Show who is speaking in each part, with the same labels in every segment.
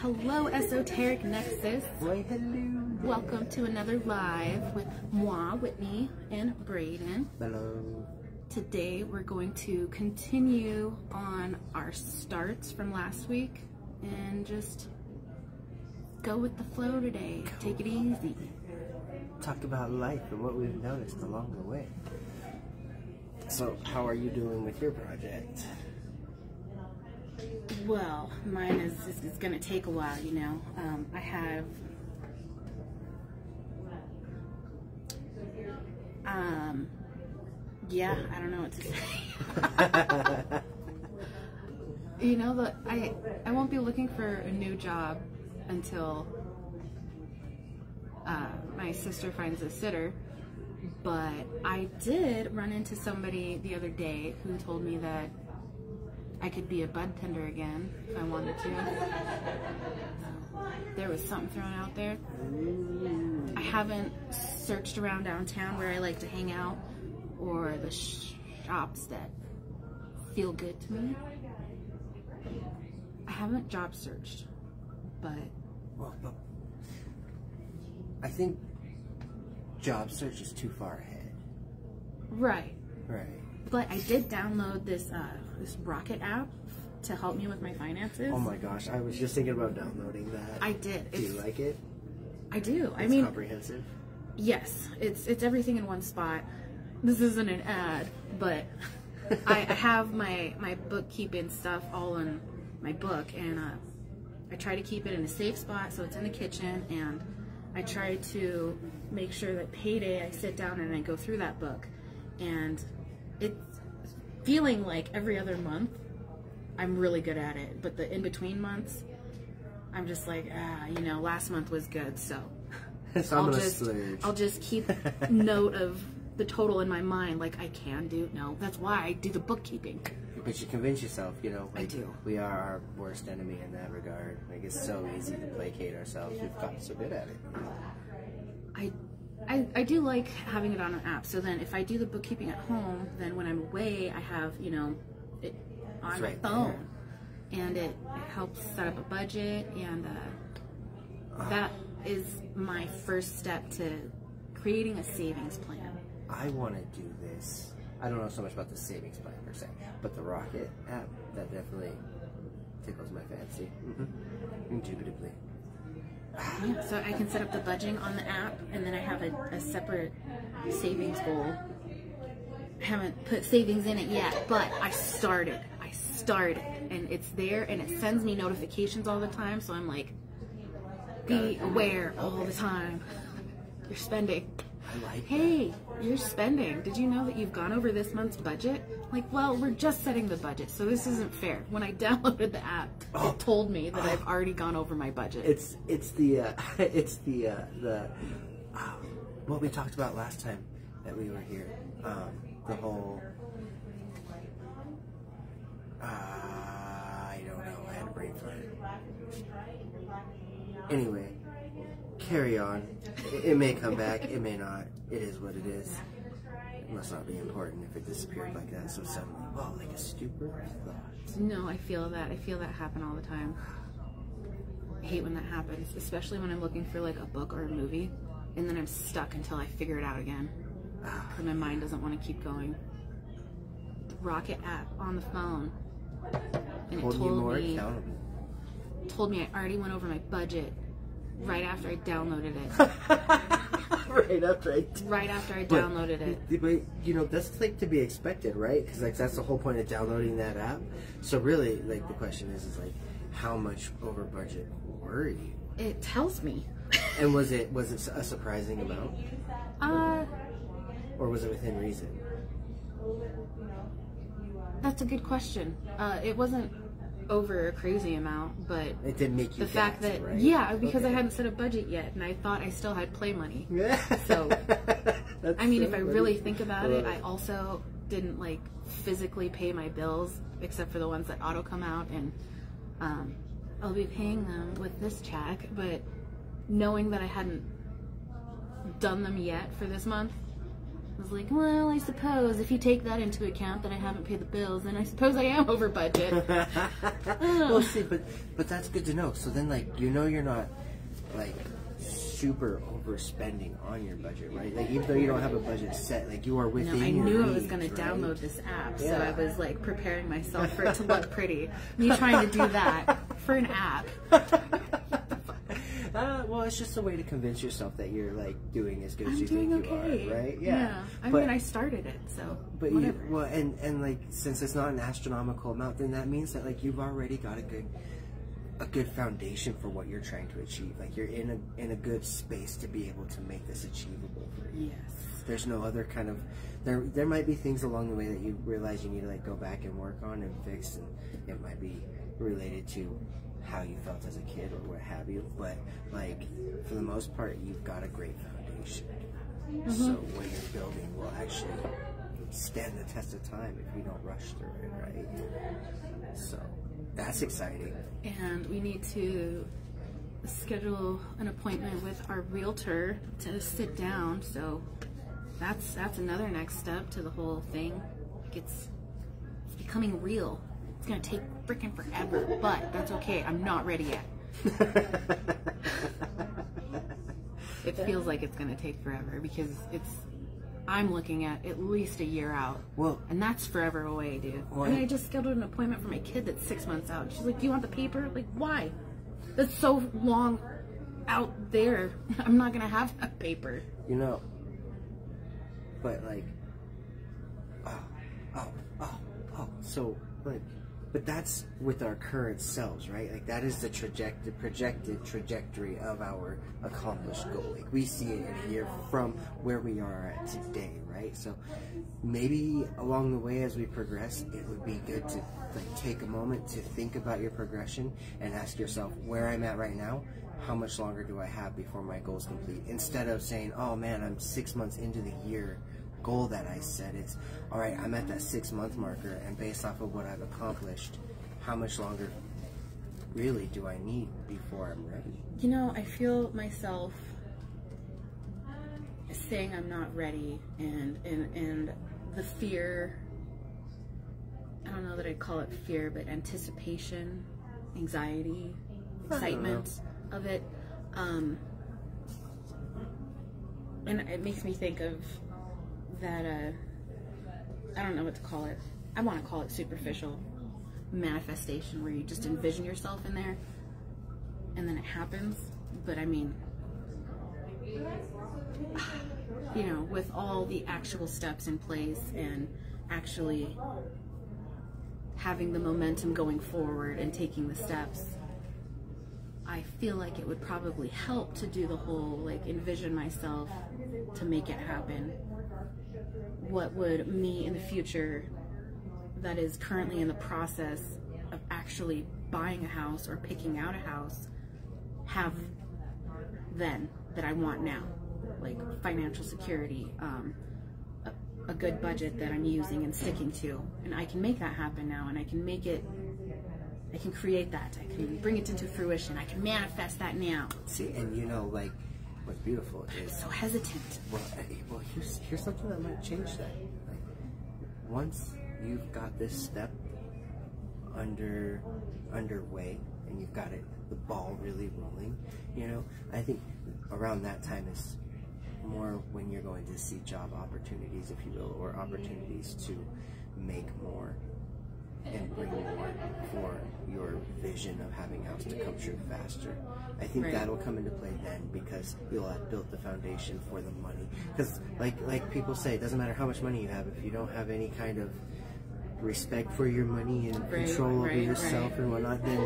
Speaker 1: Hello, Esoteric Nexus.
Speaker 2: Why, hello.
Speaker 1: Welcome to another live with moi, Whitney, and Braden.
Speaker 2: Hello.
Speaker 1: Today we're going to continue on our starts from last week and just go with the flow today. Take it easy.
Speaker 2: Talk about life and what we've noticed along the way. So, how are you doing with your project?
Speaker 1: Well, mine is going to take a while, you know. I have yeah, I don't know what to say. You know, I won't be looking for a new job until my sister finds a sitter. But I did run into somebody the other day who told me that I could be a bud tender again if I wanted to. There was something thrown out there. I haven't searched around downtown where I like to hang out or the shops that feel good to me. I haven't job searched, but...
Speaker 2: Well, I think job search is too far ahead.
Speaker 1: Right.
Speaker 2: Right.
Speaker 1: But I did download this this Rocket app to help me with my finances.
Speaker 2: Oh my gosh, I was just thinking about downloading that.
Speaker 1: I did.
Speaker 2: Do you like it?
Speaker 1: I do.
Speaker 2: It's comprehensive?
Speaker 1: Yes. It's everything in one spot. This isn't an ad, but I have my bookkeeping stuff all in my book, and I try to keep it in a safe spot, so it's in the kitchen, and I try to make sure that payday I sit down and I go through that book, and it's feeling like every other month I'm really good at it, but the in-between months I'm just like, you know, last month was good, so I'll just keep note of the total in my mind, like I can do. No, that's why I do the bookkeeping.
Speaker 2: But you convince yourself, you know, like,
Speaker 1: I do.
Speaker 2: We are our worst enemy in that regard. Like, it's so easy to placate ourselves. We've gotten so good at it.
Speaker 1: I do like having it on an app, so then if I do the bookkeeping at home, then when I'm away, I have, you know, it on my phone. And it helps set up a budget, and that is my first step to creating a savings plan.
Speaker 2: I want to do this. I don't know so much about the savings plan per se, but the Rocket app, that definitely tickles my fancy. Indubitably.
Speaker 1: Yeah, so I can set up the budgeting on the app, and then I have a separate savings goal. I haven't put savings in it yet, but I started, and it's there, and it sends me notifications all the time, so I'm like, be aware all the time. You're spending.
Speaker 2: I like
Speaker 1: hey, you're spending. Did you know that you've gone over this month's budget? Like, well, we're just setting the budget, so this isn't fair. When I downloaded the app, it told me that I've already gone over my budget.
Speaker 2: It's the what we talked about last time that we were here. The whole I don't know. I had a brain fart. Anyway, carry on. It may come back. It may not. It is what it is. It must not be important if it disappeared like that so suddenly. Well, like a stupor thought.
Speaker 1: No, I feel that. I feel that happen all the time. I hate when that happens, especially when I'm looking for like a book or a movie, and then I'm stuck until I figure it out again. Because my mind doesn't want to keep going. The Rocket app on the phone, and it told me I already went over my budget right after I downloaded it. Right after I downloaded it.
Speaker 2: But you know, that's like to be expected, right? Because like that's the whole point of downloading that app. So really, like the question is like, how much over budget were you?
Speaker 1: It tells me.
Speaker 2: And was it a surprising amount? Or was it within reason?
Speaker 1: That's a good question. It wasn't over a crazy amount, but
Speaker 2: it didn't make you
Speaker 1: the fact that
Speaker 2: right?
Speaker 1: Yeah, because I hadn't set a budget yet, and I thought I still had play money. So I mean, if I really think about it, I also didn't like physically pay my bills except for the ones that auto come out, and I'll be paying them with this check, but knowing that I hadn't done them yet for this month, I was like, well, I suppose if you take that into account that I haven't paid the bills, then I suppose I am over budget.
Speaker 2: Well, see, but that's good to know. So then, like, you know, you're not like super overspending on your budget, right? Like, even though you don't have a budget set, like, you are within your
Speaker 1: I knew I was
Speaker 2: means,
Speaker 1: going to
Speaker 2: right?
Speaker 1: download this app, so
Speaker 2: Yeah.
Speaker 1: I was like preparing myself for it to look pretty. Me trying to do that for an app.
Speaker 2: Well, it's just a way to convince yourself that you're like doing as good as
Speaker 1: I'm
Speaker 2: you
Speaker 1: doing
Speaker 2: think
Speaker 1: okay.
Speaker 2: you are, right?
Speaker 1: Yeah. I mean, I started it, so
Speaker 2: But
Speaker 1: whatever.
Speaker 2: you, well, and like, since it's not an astronomical amount, then that means that like you've already got a good foundation for what you're trying to achieve. Like, you're in a good space to be able to make this achievable for you.
Speaker 1: Yes.
Speaker 2: There's no other kind of there might be things along the way that you realize you need to like go back and work on and fix, and it might be related to how you felt as a kid or what have you, but like, for the most part, you've got a great foundation. So what you're building will actually stand the test of time if you don't rush through it, right? So that's exciting.
Speaker 1: And we need to schedule an appointment with our realtor to sit down, so that's another next step to the whole thing. Like, it's becoming real. It's gonna take freaking forever, but that's okay. I'm not ready yet. It feels like it's gonna take forever because I'm looking at least a year out.
Speaker 2: Well,
Speaker 1: and that's forever away, dude.
Speaker 2: Well,
Speaker 1: I mean, I just scheduled an appointment for my kid that's 6 months out. She's like, do you want the paper? Like, why? That's so long out there. I'm not gonna have that paper.
Speaker 2: you know, but like, so like, but that's with our current selves, right? Like, that is the projected trajectory of our accomplished goal. Like, we see it in a year from where we are at today, right? So maybe along the way as we progress, it would be good to like take a moment to think about your progression and ask yourself, where I'm at right now, how much longer do I have before my goal's complete? Instead of saying, oh man, I'm 6 months into the year goal that I set, it's all right, I'm at that 6-month marker, and based off of what I've accomplished, how much longer really do I need before I'm ready?
Speaker 1: You know, I feel myself saying I'm not ready, and the fear, I don't know that I'd call it fear, but anticipation, anxiety, excitement of it, and it makes me think of that, I don't know what to call it. I want to call it superficial manifestation, where you just envision yourself in there and then it happens. But I mean, you know, with all the actual steps in place and actually having the momentum going forward and taking the steps, I feel like it would probably help to do the whole, like, envision myself to make it happen. What would me in the future that is currently in the process of actually buying a house or picking out a house have then that I want now? Like, financial security, a good budget that I'm using and sticking to. And I can make that happen now, and I can make it, I can create that, I can bring it into fruition, I can manifest that now.
Speaker 2: See, and you know, like, what's beautiful is,
Speaker 1: I'm so hesitant.
Speaker 2: Well, here's something that might change that. Like, once you've got this step underway and you've got the ball really rolling, you know, I think around that time is more when you're going to see job opportunities, if you will, or opportunities to make more and bring more for your vision of having a house to come true faster. I think that'll come into play then, because you'll have built the foundation for the money. Because like people say, it doesn't matter how much money you have, if you don't have any kind of respect for your money and control over yourself and whatnot, then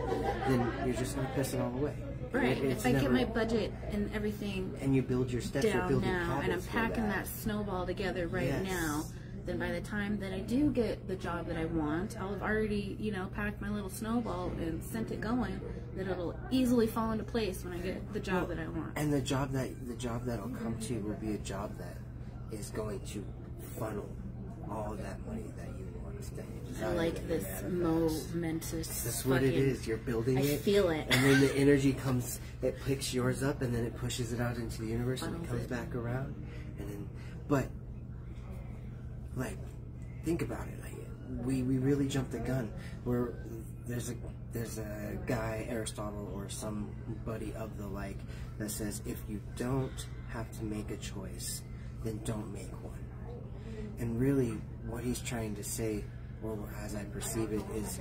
Speaker 2: you're just gonna piss it all away.
Speaker 1: Right. If I get my budget and everything
Speaker 2: and you build your steps, you're
Speaker 1: down
Speaker 2: building
Speaker 1: now, and I'm
Speaker 2: habits
Speaker 1: packing that snowball together right now, then by the time that I do get the job that I want, I'll have already, you know, packed my little snowball and sent it going, that it'll easily fall into place when I get the job that I want.
Speaker 2: And the job that'll come to you will be a job that is going to funnel all of that money that you want to spend.
Speaker 1: I like this momentous.
Speaker 2: That's what it is. You're building it.
Speaker 1: I feel it.
Speaker 2: And then the energy comes, it picks yours up, and then it pushes it out into the universe, and it comes back around. And then, but like, think about it. Like, we really jumped the gun. There's a guy, Aristotle or somebody of the like, that says if you don't have to make a choice, then don't make one. And really, what he's trying to say, or as I perceive it, is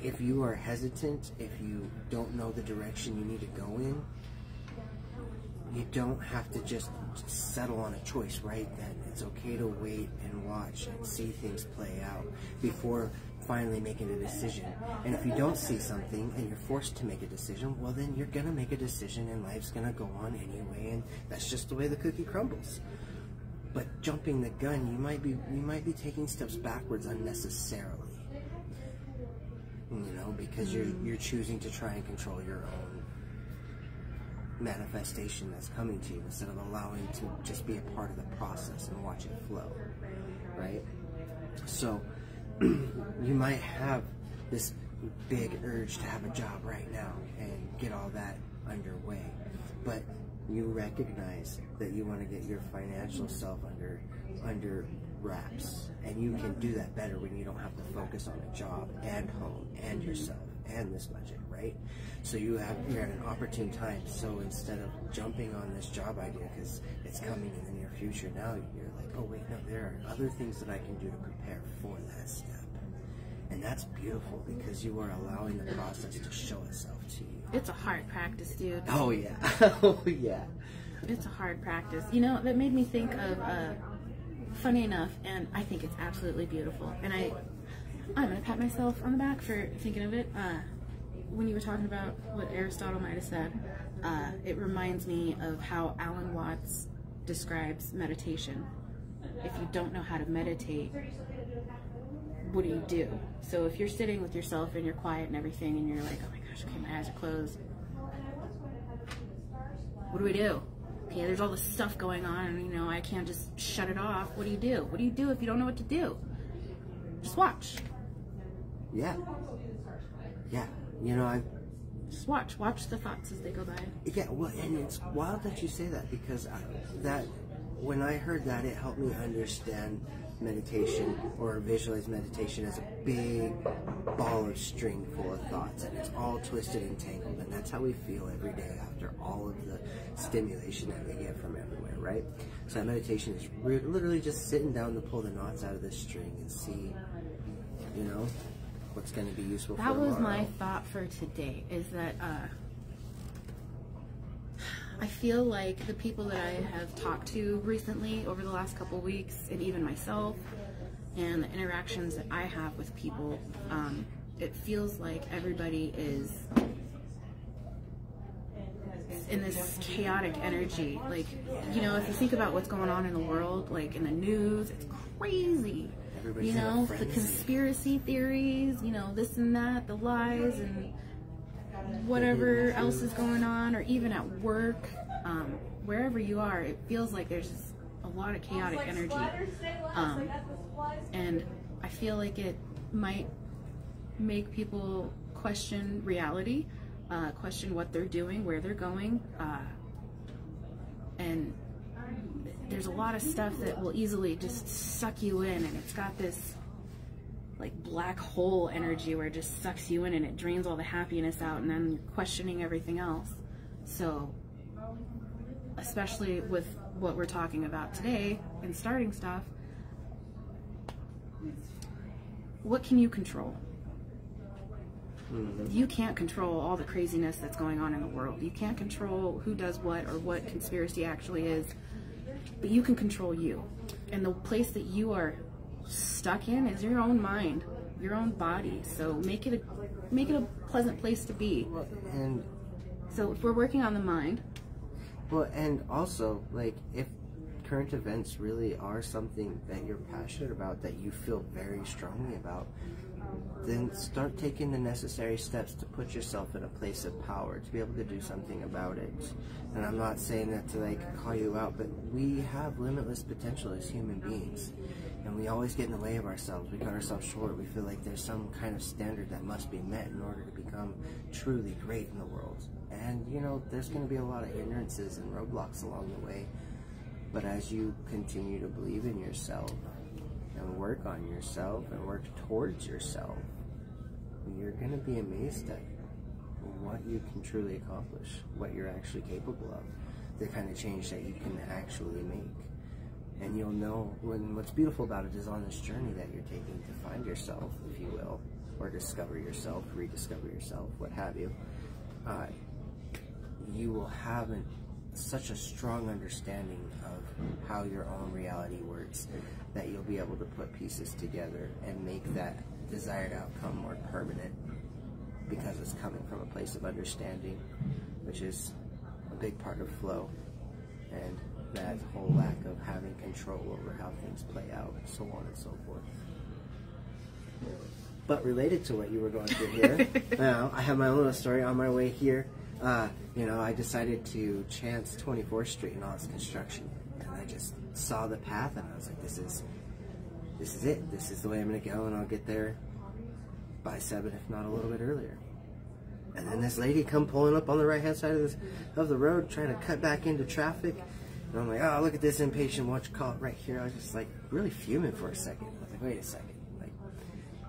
Speaker 2: if you are hesitant, if you don't know the direction you need to go in, you don't have to just settle on a choice right then. It's okay to wait and watch and see things play out before finally making a decision. And if you don't see something and you're forced to make a decision, well, then you're gonna make a decision and life's gonna go on anyway, and that's just the way the cookie crumbles. But jumping the gun, you might be taking steps backwards unnecessarily. You know, because you're choosing to try and control your own manifestation that's coming to you instead of allowing to just be a part of the process and watch it flow, right? So you might have this big urge to have a job right now and get all that underway, but you recognize that you want to get your financial self under wraps, and you can do that better when you don't have to focus on a job and home and yourself and this budget, right? So you're at an opportune time. So instead of jumping on this job idea because it's coming in the near future, now you're like, oh wait, no, there are other things that I can do to prepare for that step. And that's beautiful because you are allowing the process to show itself to you.
Speaker 1: It's a hard practice, dude.
Speaker 2: Oh yeah. Oh yeah.
Speaker 1: It's a hard practice. You know, that made me think of, funny enough, and I think it's absolutely beautiful. And I'm going to pat myself on the back for thinking of it. When you were talking about what Aristotle might have said, it reminds me of how Alan Watts describes meditation. If you don't know how to meditate, what do? So if you're sitting with yourself and you're quiet and everything and you're like, oh my gosh, okay, my eyes are closed. What do? Okay, there's all this stuff going on and, you know, I can't just shut it off. What do you do? What do you do if you don't know what to do? Just watch.
Speaker 2: Yeah. Yeah. You know,
Speaker 1: just watch the thoughts as they go by.
Speaker 2: Yeah, well, and it's wild that you say that because when I heard that, it helped me understand meditation or visualize meditation as a big ball of string full of thoughts, and it's all twisted and tangled, and that's how we feel every day after all of the stimulation that we get from everywhere, right? So meditation is literally just sitting down to pull the knots out of this string and see, you know, what's going to be useful for tomorrow. That was
Speaker 1: my thought for today, is that I feel like the people that I have talked to recently over the last couple weeks, and even myself, and the interactions that I have with people, it feels like everybody is in this chaotic energy. Like, you know, if you think about what's going on in the world, like in the news, it's crazy. You know, the conspiracy theories, you know, this and that, the lies, and whatever else is going on, or even at work, wherever you are, it feels like there's just a lot of chaotic energy. And I feel like it might make people question reality, question what they're doing, where they're going, and there's a lot of stuff that will easily just suck you in, and it's got this like black hole energy where it just sucks you in and it drains all the happiness out, and then you're questioning everything else. So especially with what we're talking about today and starting stuff, what can you control? You can't control all the craziness that's going on in the world. You can't control who does what or what conspiracy actually is, but you can control you. And the place that you are stuck in is your own mind, your own body. So make it a pleasant place to be.
Speaker 2: And
Speaker 1: so if we're working on the mind.
Speaker 2: Well, and also, like, if current events really are something that you're passionate about, that you feel very strongly about, then start taking the necessary steps to put yourself in a place of power to be able to do something about it. And I'm not saying that to like call you out, but we have limitless potential as human beings, and we always get in the way of ourselves. We cut ourselves short. We feel like there's some kind of standard that must be met in order to become truly great in the world. And you know, there's going to be a lot of hindrances and roadblocks along the way, but as you continue to believe in yourself and work on yourself and work towards yourself, you're going to be amazed at what you can truly accomplish, what you're actually capable of, the kind of change that you can actually make. And you'll know, what's beautiful about it is on this journey that you're taking to find yourself, if you will, or discover yourself, rediscover yourself, what have you, you will have such a strong understanding of how your own reality works that you'll be able to put pieces together and make that desired outcome more permanent, because it's coming from a place of understanding, which is a big part of flow, and that whole lack of having control over how things play out, so on and so forth. But related to what you were going through here, now I have my own little story. On my way here, you know, I decided to chance 24th Street and all its construction, and I just saw the path, and I was like, this is it. This is the way I'm going to go, and I'll get there by 7, if not a little bit earlier. And then this lady come pulling up on the right-hand side of the road, trying to cut back into traffic. And I'm like, oh, look at this impatient watch call right here. I was just like really fuming for a second. I was like, wait a second. Like,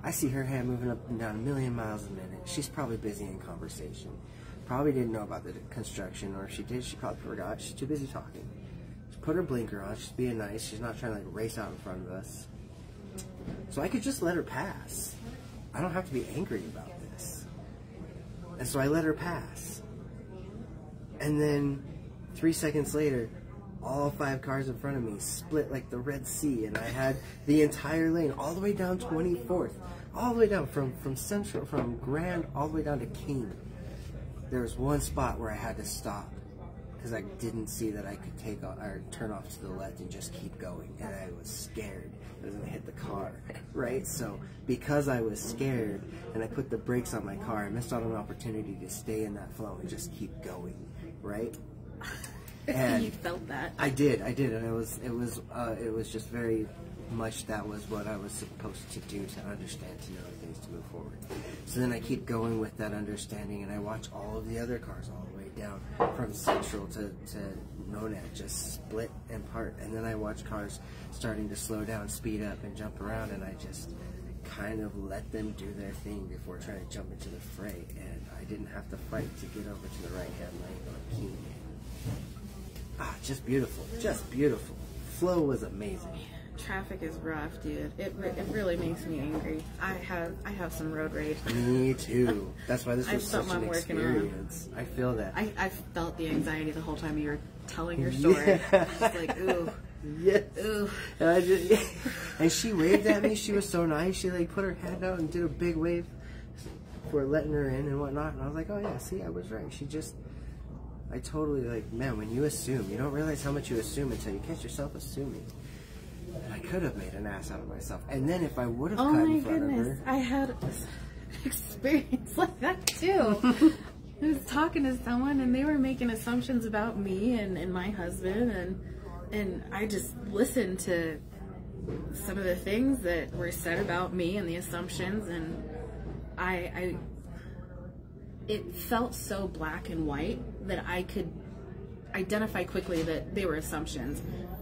Speaker 2: I see her hand moving up and down 1,000,000 miles a minute. She's probably busy in conversation. Probably didn't know about the construction, or if she did, she probably forgot. She's too busy talking. She put her blinker on. She's being nice. She's not trying to like race out in front of us. So I could just let her pass. I don't have to be angry about this. And so I let her pass. And then 3 seconds later, all 5 cars in front of me split like the Red Sea, and I had the entire lane all the way down 24th, all the way down from Central, from Grand all the way down to King. There was one spot where I had to stop because I didn't see that I could take off, or turn off to the left and just keep going, and I was scared I was gonna hit the car, right? So because I was scared and I put the brakes on my car, I missed out on an opportunity to stay in that flow and just keep going, right? And
Speaker 1: you felt that.
Speaker 2: I did, and it was just very much that was what I was supposed to do, to understand, to know things, to move forward. So then I keep going with that understanding, and I watch all of the other cars all the way down from Central to Nonat just split and part, and then I watch cars starting to slow down, speed up, and jump around, and I just kind of let them do their thing before trying to jump into the fray, and I didn't have to fight to get over to the right-hand lane on King. Just beautiful, just beautiful. Flow was amazing.
Speaker 1: Traffic is rough, dude. It really makes me angry. I have some road rage.
Speaker 2: Me too. That's why this was such an
Speaker 1: working
Speaker 2: experience. I feel that.
Speaker 1: I felt the anxiety the whole time you were telling your story. Yeah. Just like, ooh.
Speaker 2: Yes.
Speaker 1: Ooh.
Speaker 2: And she waved at me. She was so nice. She like put her hand out and did a big wave for letting her in and whatnot. And I was like, oh yeah, see, I was right. I totally, like, man, when you assume, you don't realize how much you assume until you catch yourself assuming. And I could have made an ass out of myself. And then if I would have cut in front of her...
Speaker 1: I had an experience like that too. I was talking to someone and they were making assumptions about me and my husband, and I just listened to some of the things that were said about me and the assumptions, and it felt so black and white that I could identify quickly that they were assumptions,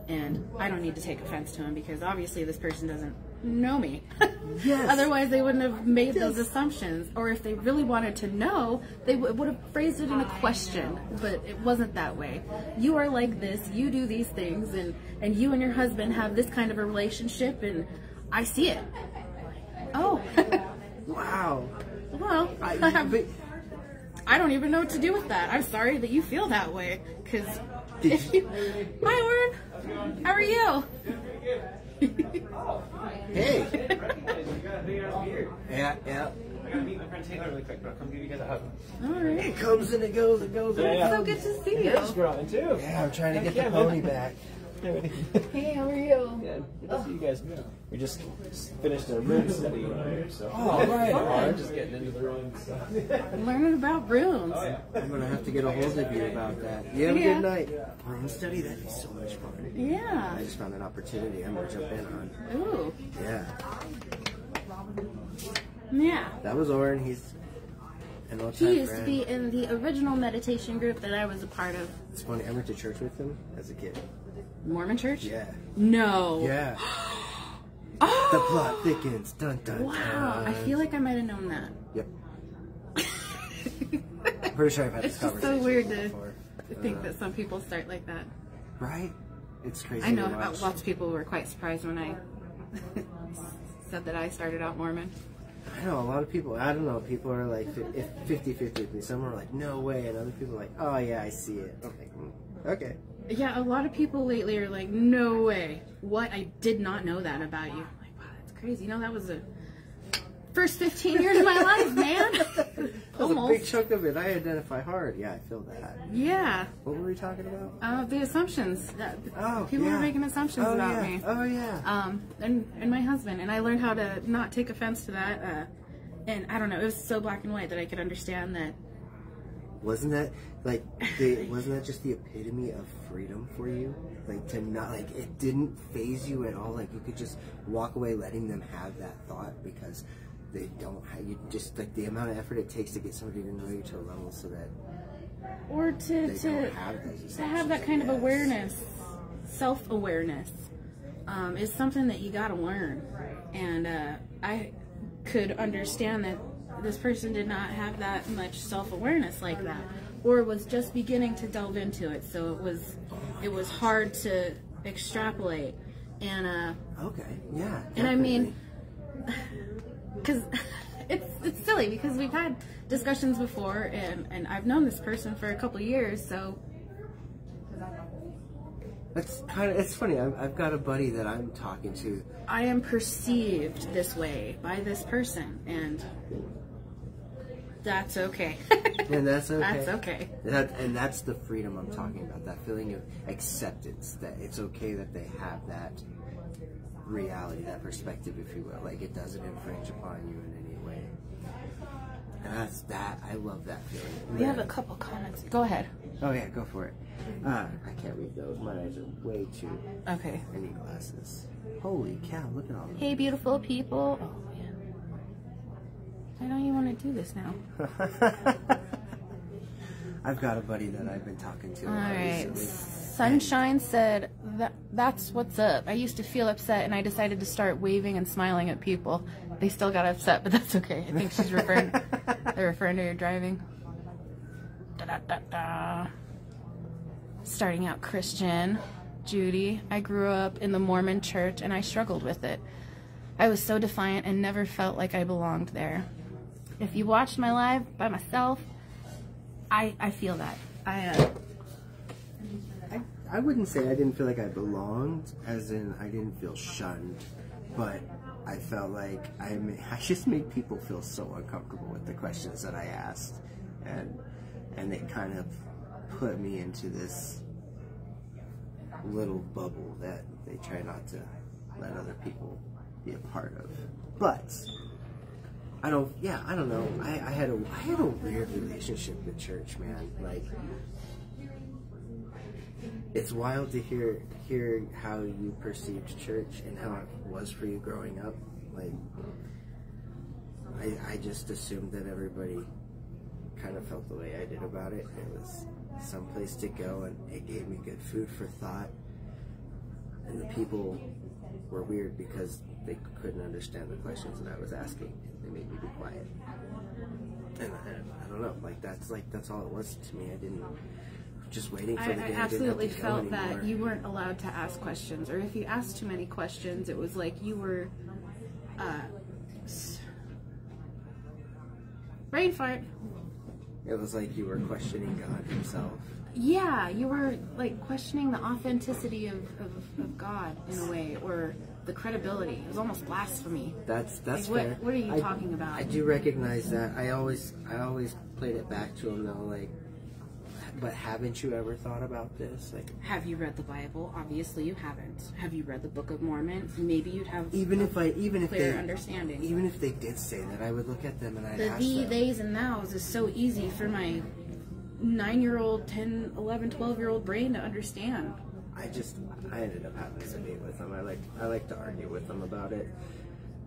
Speaker 1: and I don't need to take offense to them because obviously this person doesn't know me.
Speaker 2: Yes.
Speaker 1: Otherwise they wouldn't have made those assumptions, or if they really wanted to know, they would have phrased it in a question, but it wasn't that way. You are like this, you do these things, and you and your husband have this kind of a relationship, and I see it. Oh.
Speaker 2: Wow.
Speaker 1: Well, I don't even know what to do with that. I'm sorry that you feel that way. Because Hi, Warren. How are you?
Speaker 2: Hey. Yeah.
Speaker 3: I gotta meet my friend Taylor really quick, but I'll come give you guys a hug.
Speaker 1: All right.
Speaker 2: It comes and it goes, it goes.
Speaker 1: It's so good to see you.
Speaker 3: Yours growing too.
Speaker 2: Yeah, I'm trying to get the pony back.
Speaker 1: Hey, how are you?
Speaker 3: Yeah, good to see you guys. We just finished a room study here, so.
Speaker 2: Oh, right.
Speaker 3: I'm just getting into the rooms. So.
Speaker 1: Learning about rooms.
Speaker 3: Oh, yeah.
Speaker 2: I'm gonna have to get a hold of you about that. You have a good night. Room study, that'd be so much fun.
Speaker 1: Yeah.
Speaker 2: I just found an opportunity I'm gonna jump in on.
Speaker 1: Ooh.
Speaker 2: Yeah.
Speaker 1: Yeah.
Speaker 2: That was Oren. He's an old time
Speaker 1: He used
Speaker 2: friend.
Speaker 1: to be in the original meditation group that I was a part of.
Speaker 2: It's funny, I went to church with him as a kid.
Speaker 1: Mormon church?
Speaker 2: Yeah.
Speaker 1: No.
Speaker 2: Yeah.
Speaker 1: Oh!
Speaker 2: The plot thickens. Dun, dun,
Speaker 1: Wow,
Speaker 2: dun.
Speaker 1: I feel like I might have known that.
Speaker 2: Yep. Pretty sure I've had this
Speaker 1: It's just so
Speaker 2: conversation
Speaker 1: weird to
Speaker 2: before.
Speaker 1: think that some people start like that.
Speaker 2: Right? It's crazy.
Speaker 1: I know
Speaker 2: to watch.
Speaker 1: lots of people were quite surprised when I said that I started out Mormon.
Speaker 2: I know a lot of people. I don't know. People are like 50-50 with me. Some are like, no way, and other people are like, oh yeah, I see it. I'm like, okay.
Speaker 1: Yeah, a lot of people lately are like, no way. What? I did not know that about you. I'm like, wow, that's crazy. You know, that was the first 15 years of my life, man.
Speaker 2: That was a big chunk of it. I identify hard. Yeah, I feel that.
Speaker 1: Yeah.
Speaker 2: What were we talking about?
Speaker 1: The assumptions. People
Speaker 2: yeah.
Speaker 1: were making assumptions about me.
Speaker 2: Oh yeah.
Speaker 1: And my husband, and I learned how to not take offense to that. And I don't know, it was so black and white that I could understand that.
Speaker 2: Wasn't that just the epitome of freedom for you? Like to not like it didn't faze you at all. Like you could just walk away, letting them have that thought because they don't. You just like the amount of effort it takes to get somebody to know you to a level so that.
Speaker 1: Or to have that kind of awareness, self-awareness, is something that you got to learn. And I could understand that this person did not have that much self-awareness like that, or was just beginning to delve into it. So it was hard to extrapolate. And
Speaker 2: okay, yeah. Definitely.
Speaker 1: And I mean, because it's silly because we've had discussions before, and I've known this person for a couple years, so.
Speaker 2: It's funny. I've got a buddy that I'm talking to.
Speaker 1: I am perceived this way by this person, and that's okay.
Speaker 2: And that's okay.
Speaker 1: That's okay.
Speaker 2: And that's the freedom I'm talking about. That feeling of acceptance. That it's okay that they have that reality, that perspective, if you will. Like it doesn't infringe upon you in any way. And that's that. I love that feeling.
Speaker 1: We have a couple comments. Go ahead.
Speaker 2: Oh yeah, go for it. I can't read those. My eyes are way too.
Speaker 1: Okay.
Speaker 2: I need glasses. Holy cow! Look at all.
Speaker 1: Hey, beautiful people. Oh man. I don't even want to do this now.
Speaker 2: I've got a buddy that I've been talking to.
Speaker 1: All right.
Speaker 2: Recently.
Speaker 1: Sunshine said that's what's up. I used to feel upset, and I decided to start waving and smiling at people. They still got upset, but that's okay. I think she's referring. They're referring to your driving. Da da da da. Starting out Christian. Judy, I grew up in the Mormon church and I struggled with it. I was so defiant and never felt like I belonged there. If you watched my live by myself, I feel that.
Speaker 2: I wouldn't say I didn't feel like I belonged, as in I didn't feel shunned, but I felt like I just made people feel so uncomfortable with the questions that I asked, and it kind of put me into this little bubble that they try not to let other people be a part of. But I don't know. I had a weird relationship with church, man. Like it's wild to hear how you perceived church and how it was for you growing up. Like I just assumed that everybody kind of felt the way I did about it. It was some place to go, and it gave me good food for thought. And the people were weird because they couldn't understand the questions that I was asking. They made me be quiet. And I don't know, that's all it was to me. I didn't just waiting for the day.
Speaker 1: I absolutely felt that you weren't allowed to ask questions, or if you asked too many questions, it was like you were brain fart.
Speaker 2: It was like you were questioning God himself.
Speaker 1: Yeah, you were like questioning the authenticity of God in a way, or the credibility. It was almost blasphemy.
Speaker 2: That's
Speaker 1: like,
Speaker 2: fair.
Speaker 1: What are you talking about?
Speaker 2: I do recognize that. I always played it back to him though, like, but haven't you ever thought about this? Like,
Speaker 1: have you read the Bible? Obviously you haven't. Have you read the Book of Mormon? Maybe you'd have clear understanding.
Speaker 2: Even if they did say that, I would look at them and I'd ask them.
Speaker 1: Theys, and thous is so easy for my 9-year-old, 10, 11, 12-year-old brain to understand.
Speaker 2: I ended up having a debate with them. I like to argue with them about it.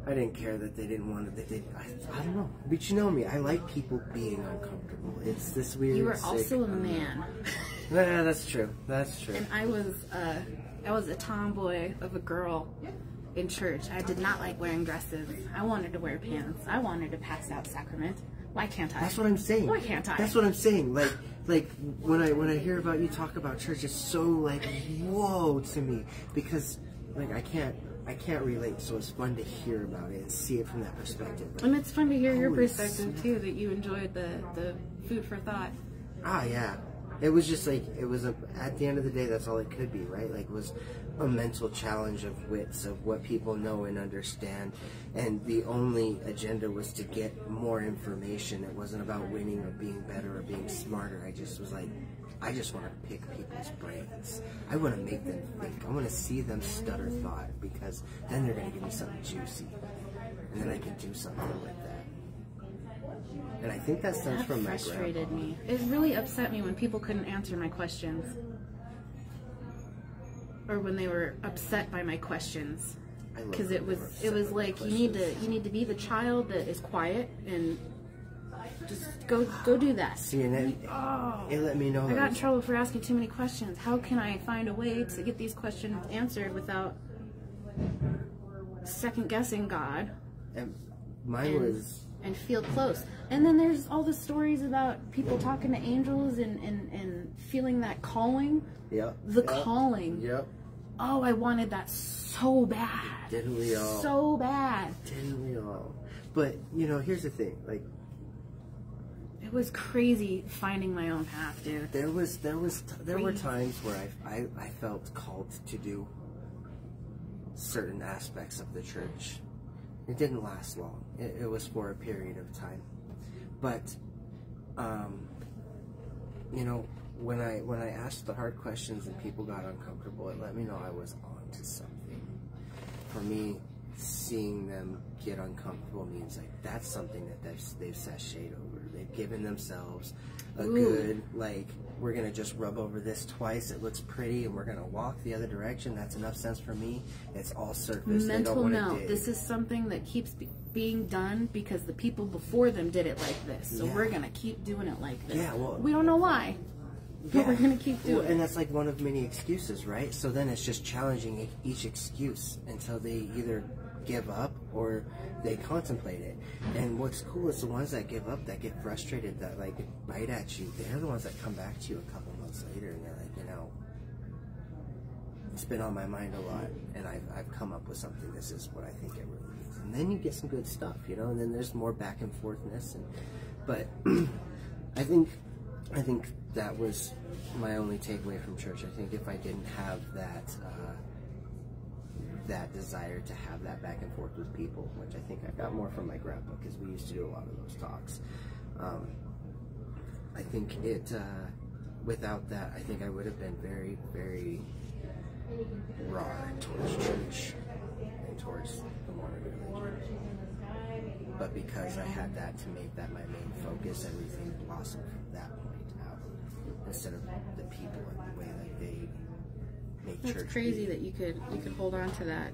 Speaker 2: I didn't care that they didn't want it. I don't know. But you know me. I like people being uncomfortable. It's this weird.
Speaker 1: You were also a man.
Speaker 2: Yeah, that's true. That's true.
Speaker 1: And I was a tomboy of a girl, in church. I did not like wearing dresses. I wanted to wear pants. I wanted to pass out sacrament. Why can't I?
Speaker 2: That's what I'm saying.
Speaker 1: Why can't I?
Speaker 2: That's what I'm saying. Like when I hear about you talk about church, it's so like whoa to me, because like I can't relate. So it's fun to hear about it and see it from that perspective. Like,
Speaker 1: and it's fun to hear your
Speaker 2: holy
Speaker 1: perspective
Speaker 2: snap.
Speaker 1: too. That you enjoyed the food for thought.
Speaker 2: Ah, yeah. It was just like, it was at the end of the day, that's all it could be, right? Like, it was a mental challenge of wits, of what people know and understand. And the only agenda was to get more information. It wasn't about winning or being better or being smarter. I just was like, I just want to pick people's brains. I want to make them think. I want to see them stutter thought, because then they're going to give me something juicy. And then I can do something with that. And I think that stems from my grandpa.
Speaker 1: Frustrated me. It really upset me when people couldn't answer my questions, or when they were upset by my questions. Because it was like, you need to be the child that is quiet and just go do that.
Speaker 2: See, and then it let me know.
Speaker 1: I got in trouble for asking too many questions. How can I find a way to get these questions answered without second guessing God?
Speaker 2: And mine was.
Speaker 1: And feel close. And then there's all the stories about people talking to angels and feeling that calling.
Speaker 2: Yep.
Speaker 1: The calling.
Speaker 2: Yep.
Speaker 1: Oh, I wanted that so bad.
Speaker 2: Didn't we all?
Speaker 1: So bad.
Speaker 2: Didn't we all? But, you know, here's the thing. Like,
Speaker 1: it was crazy finding my own path, dude.
Speaker 2: there were times where I felt called to do certain aspects of the church. It didn't last long. It was for a period of time. But, you know, when I asked the hard questions and people got uncomfortable, it let me know I was on to something. For me, seeing them get uncomfortable means like that's something that they've sashayed over. They've given themselves a good, like, we're going to just rub over this twice, it looks pretty, and we're going to walk the other direction. That's enough sense for me. It's all surface.
Speaker 1: Mental note, this is something that keeps being done because the people before them did it like this. So we're going to keep doing it like this.
Speaker 2: Yeah, well,
Speaker 1: we don't know why, but we're going to keep doing it.
Speaker 2: And that's like one of many excuses, right? So then it's just challenging each excuse until they either give up or they contemplate it. And what's cool is the ones that give up, that get frustrated, that like bite at you, they're the ones that come back to you a couple months later and they're like, you know, it's been on my mind a lot and I've come up with something. This is what I think it really means. And then you get some good stuff, you know, and then there's more back and forthness. But I think that was my only takeaway from church. I think if I didn't have that that desire to have that back and forth with people, which I think I got more from my grandpa because we used to do a lot of those talks. I think without that, I think I would have been very, very raw towards church and towards the Mormon religion. But because I had that to make that my main focus, everything blossomed from that point out, instead of the people and the way that they make church.
Speaker 1: That's crazy that you could hold on to that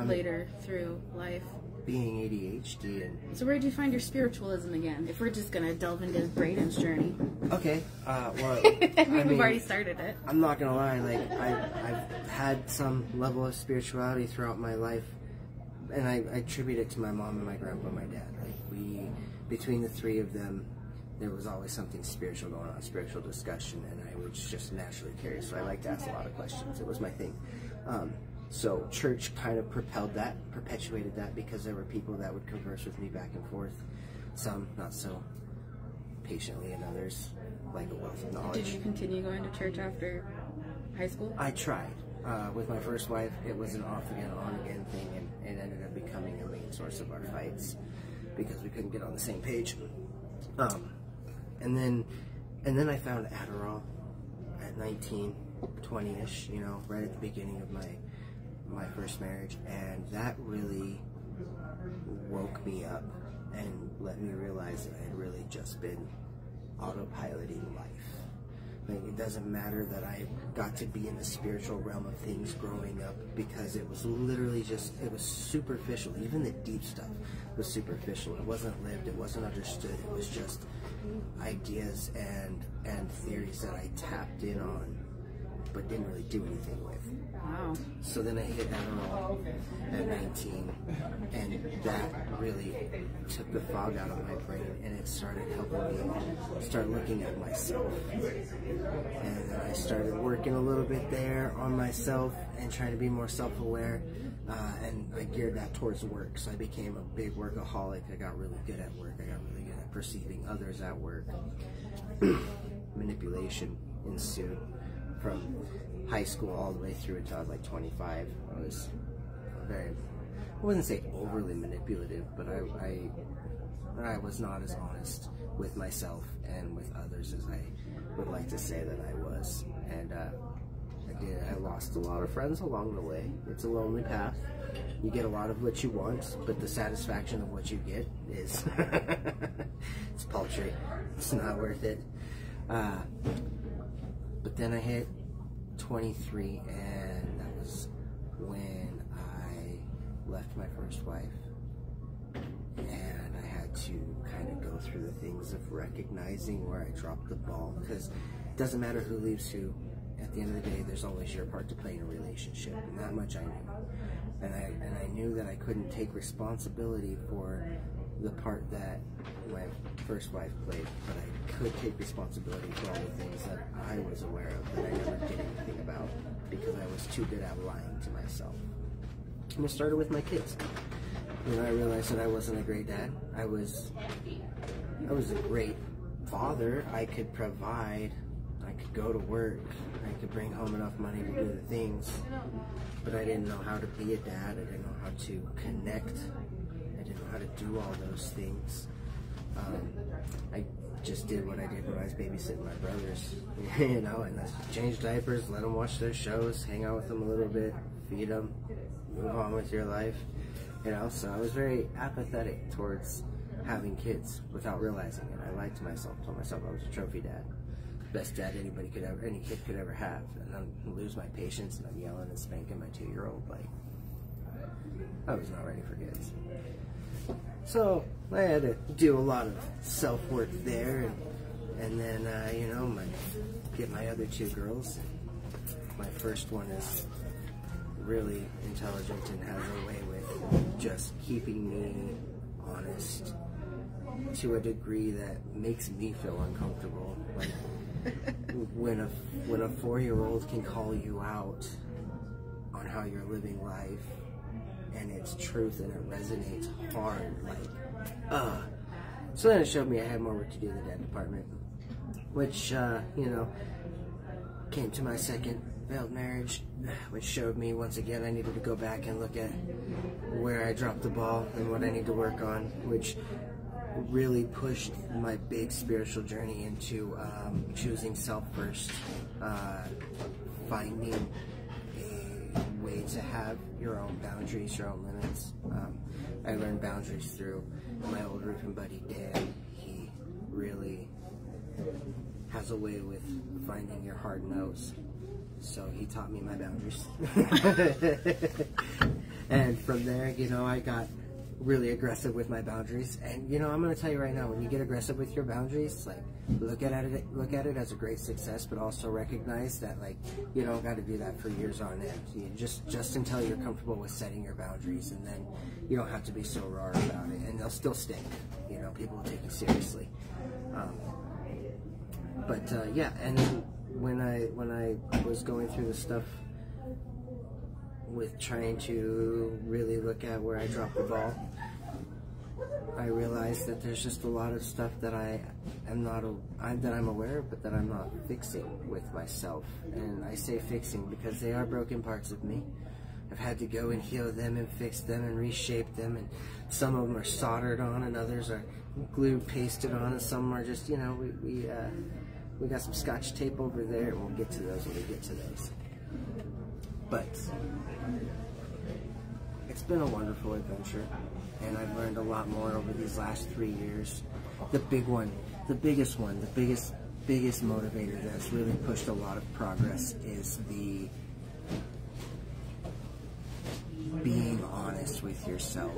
Speaker 1: later through life.
Speaker 2: Being ADHD and...
Speaker 1: So where did you find your spiritualism again? If we're just going to delve into Braden's journey.
Speaker 2: Okay, well...
Speaker 1: I mean, we've already started it.
Speaker 2: I'm not going to lie, like, I've had some level of spirituality throughout my life, and I attribute it to my mom and my grandpa and my dad. Like, between the three of them, there was always something spiritual going on, spiritual discussion, and I was just naturally curious, so I like to ask a lot of questions. It was my thing. So church kind of propelled that, perpetuated that, because there were people that would converse with me back and forth. Some not so patiently, and others like a wealth of knowledge.
Speaker 1: Did you continue going to church after high school?
Speaker 2: I tried. With my first wife, it was an off-again, on-again thing, and it ended up becoming a main source of our fights because we couldn't get on the same page. And then I found Adderall at 19, 20-ish, you know, right at the beginning of my first marriage, and that really woke me up and let me realize that I had really just been autopiloting life. Like, it doesn't matter that I got to be in the spiritual realm of things growing up, because it was literally just, it was superficial. Even the deep stuff was superficial. It wasn't lived, it wasn't understood, it was just ideas and theories that I tapped in on. but didn't really do anything with.
Speaker 1: Wow.
Speaker 2: So then I hit Adderall at 19, and that really took the fog out of my brain, and it started helping me start looking at myself. And then I started working a little bit there on myself and trying to be more self-aware, and I geared that towards work. So I became a big workaholic. I got really good at work. I got really good at perceiving others at work. Manipulation ensued from high school all the way through until I was like 25. I was I wouldn't say overly manipulative, but I was not as honest with myself and with others as I would like to say that I was. And I lost a lot of friends along the way. It's a lonely path. You get a lot of what you want, but the satisfaction of what you get is it's paltry. It's not worth it. But then I hit 23, and that was when I left my first wife, and I had to kind of go through the things of recognizing where I dropped the ball, because it doesn't matter who leaves who. At the end of the day, there's always your part to play in a relationship, and that much I knew. And I knew that I couldn't take responsibility for the part that my first wife played, but I could take responsibility for all the things that I was aware of that I never did anything about because I was too good at lying to myself. And it started with my kids. When I realized that I wasn't a great dad, I was a great father. I could provide, I could go to work, I could bring home enough money to do the things, but I didn't know how to be a dad. I didn't know how to connect. I didn't know how to do all those things. I just did what I did when I was babysitting my brothers, you know, and that's change diapers, let them watch their shows, hang out with them a little bit, feed them, move on with your life, you know. So I was very apathetic towards having kids without realizing it. I lied to myself, told myself I was a trophy dad, best dad any kid could ever have, and then lose my patience and I'm yelling and spanking my 2-year-old. Like, I was not ready for kids. So I had to do a lot of self-work there, and then you know, get my other 2 girls. My first one is really intelligent and has a way with just keeping me honest to a degree that makes me feel uncomfortable. Like when a 4-year-old can call you out on how you're living life, and it's truth and it resonates hard, like, So then it showed me I had more work to do in the dad department, which, you know, came to my second failed marriage, which showed me once again I needed to go back and look at where I dropped the ball and what I need to work on, which really pushed my big spiritual journey into choosing self first, finding a way to have your own boundaries, your own limits. I learned boundaries through my old roofing buddy Dan. He really has a way with finding your hard nose, so he taught me my boundaries. And from there, you know, I got really aggressive with my boundaries. And you know, I'm going to tell you right now, when you get aggressive with your boundaries, like, look at it as a great success, but also recognize that, like, you don't got to do that for years on end. You just until you're comfortable with setting your boundaries, and then you don't have to be so raw about it, and they'll still stick. You know, people will take you seriously. Yeah, and then when I was going through the stuff with trying to really look at where I dropped the ball, I realized that there's just a lot of stuff that I'm aware of, but that I'm not fixing with myself. And I say fixing because they are broken parts of me. I've had to go and heal them and fix them and reshape them, and some of them are soldered on and others are glued, pasted on, and some are just, you know, we got some Scotch tape over there, and we'll get to those when we get to those. But it's been a wonderful adventure, and I've learned a lot more over these last 3 years. The biggest motivator that's really pushed a lot of progress is the being honest with yourself.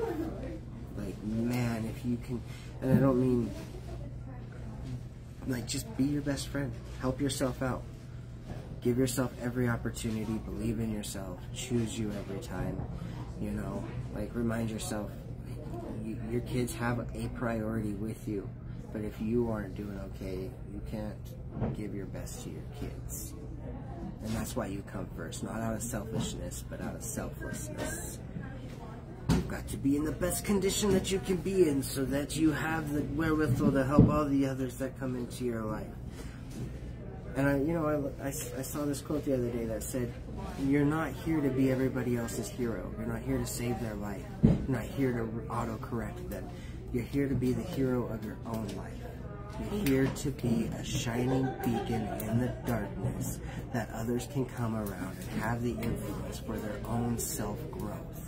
Speaker 2: Like, man, if you can, and I don't mean, like, just be your best friend. Help yourself out. Give yourself every opportunity, believe in yourself, choose you every time, you know, like remind yourself, your kids have a priority with you, but if you aren't doing okay, you can't give your best to your kids. And that's why you come first, not out of selfishness, but out of selflessness. You've got to be in the best condition that you can be in so that you have the wherewithal to help all the others that come into your life. And I saw this quote the other day that said, you're not here to be everybody else's hero. You're not here to save their life. You're not here to auto-correct them. You're here to be the hero of your own life. You're here to be a shining beacon in the darkness that others can come around and have the influence for their own self-growth.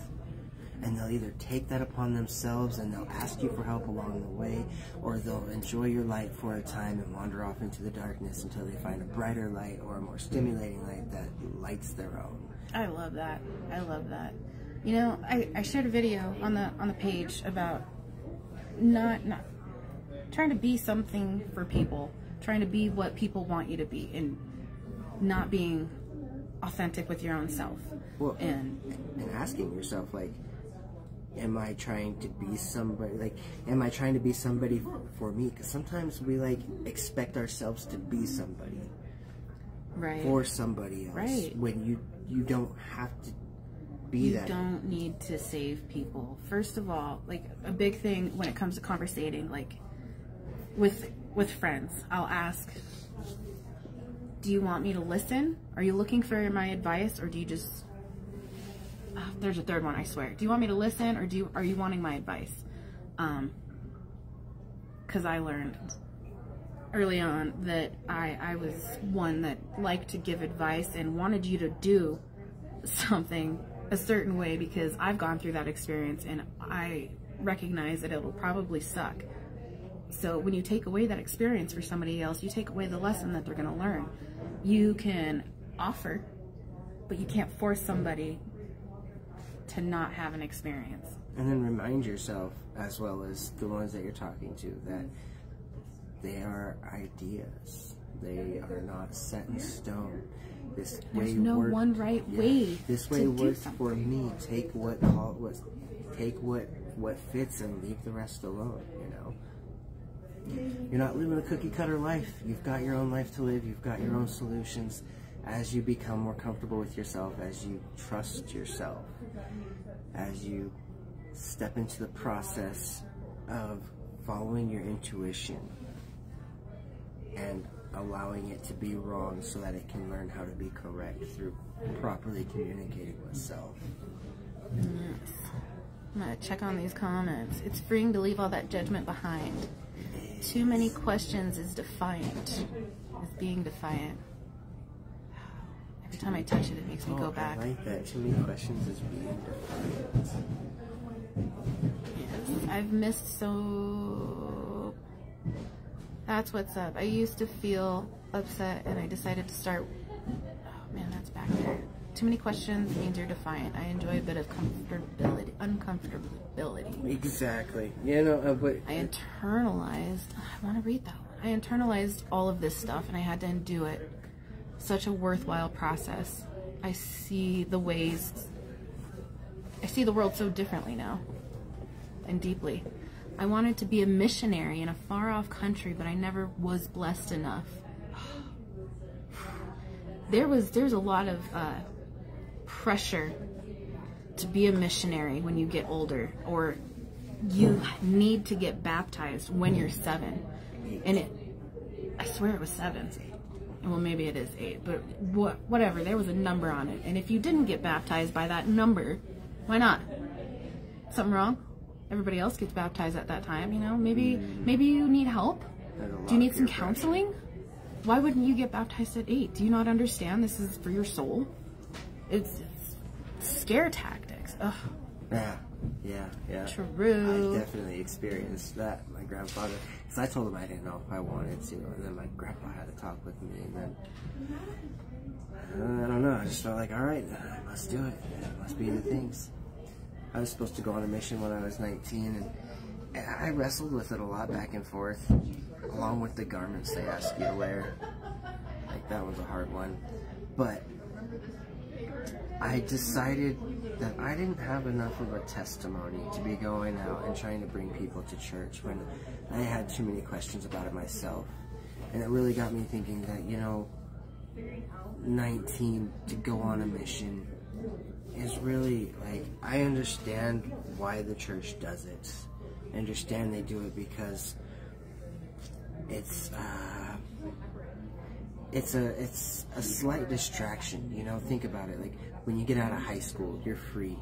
Speaker 2: And they'll either take that upon themselves and they'll ask you for help along the way, or they'll enjoy your light for a time and wander off into the darkness until they find a brighter light or a more stimulating light that lights their own.
Speaker 1: I love that. I love that. You know, I shared a video on the page about not trying to be something for people, trying to be what people want you to be, and not being authentic with your own self.
Speaker 2: Well, and asking yourself, like, am I trying to be somebody, like, am I trying to be somebody for me? Because sometimes we, like, expect ourselves to be somebody.
Speaker 1: Right.
Speaker 2: For somebody else.
Speaker 1: Right.
Speaker 2: When you don't have to be that.
Speaker 1: You don't need to save people. First of all, like, a big thing when it comes to conversating, like, with friends, I'll ask, do you want me to listen? Are you looking for my advice, or do you just... there's a third one, I swear. Do you want me to listen, or are you wanting my advice? Because I learned early on that I was one that liked to give advice and wanted you to do something a certain way, because I've gone through that experience and I recognize that it'll probably suck. So when you take away that experience for somebody else, you take away the lesson that they're going to learn. You can offer, but you can't force somebody to not have an experience.
Speaker 2: And then remind yourself, as well as the ones that you're talking to, that they are ideas. They are not set in stone. There's no
Speaker 1: one right way.
Speaker 2: This way works for me. Take what fits and leave the rest alone, you know. You're not living a cookie cutter life. You've got your own life to live. You've got your own solutions. As you become more comfortable with yourself, as you trust yourself, as you step into the process of following your intuition and allowing it to be wrong so that it can learn how to be correct through properly communicating with self.
Speaker 1: Yes. I'm gonna check on these comments. It's freeing to leave all that judgment behind. Too many questions is defiant. Is being defiant. Every time I touch it, it makes me go back.
Speaker 2: I like that. Too many questions is being defiant.
Speaker 1: Yes. I've missed so... That's what's up. I used to feel upset and I decided to start... Oh man, that's back there. Too many questions means you're defiant. I enjoy a bit of uncomfortability.
Speaker 2: Exactly. You know, but...
Speaker 1: I internalized... I want to read that one. I internalized all of this stuff and I had to undo it. Such a worthwhile process. I see the ways... I see the world so differently now. And deeply. I wanted to be a missionary in a far-off country, but I never was blessed enough. There's a lot of pressure to be a missionary when you get older, or you need to get baptized when you're 7. And I swear it was 7. Well, maybe it is 8, but whatever. There was a number on it, and if you didn't get baptized by that number, why not? Something wrong? Everybody else gets baptized at that time, you know? Maybe you need help? Do you need some counseling? Why wouldn't you get baptized at 8? Do you not understand this is for your soul? It's scare tactics. Ugh. Yeah. True.
Speaker 2: I definitely experienced that. My grandfather, because I told him I didn't know if I wanted to, and then my grandpa had to talk with me, and then I don't know. I just felt like, all right, I must do it. It must be the things. I was supposed to go on a mission when I was 19, and I wrestled with it a lot back and forth, along with the garments they ask you to wear. Like, that was a hard one. But I decided that I didn't have enough of a testimony to be going out and trying to bring people to church when I had too many questions about it myself. And it really got me thinking that, you know, 19 to go on a mission is really, like, I understand why the church does it. I understand they do it because it's a slight distraction, you know. Think about it. Like, when you get out of high school, you're free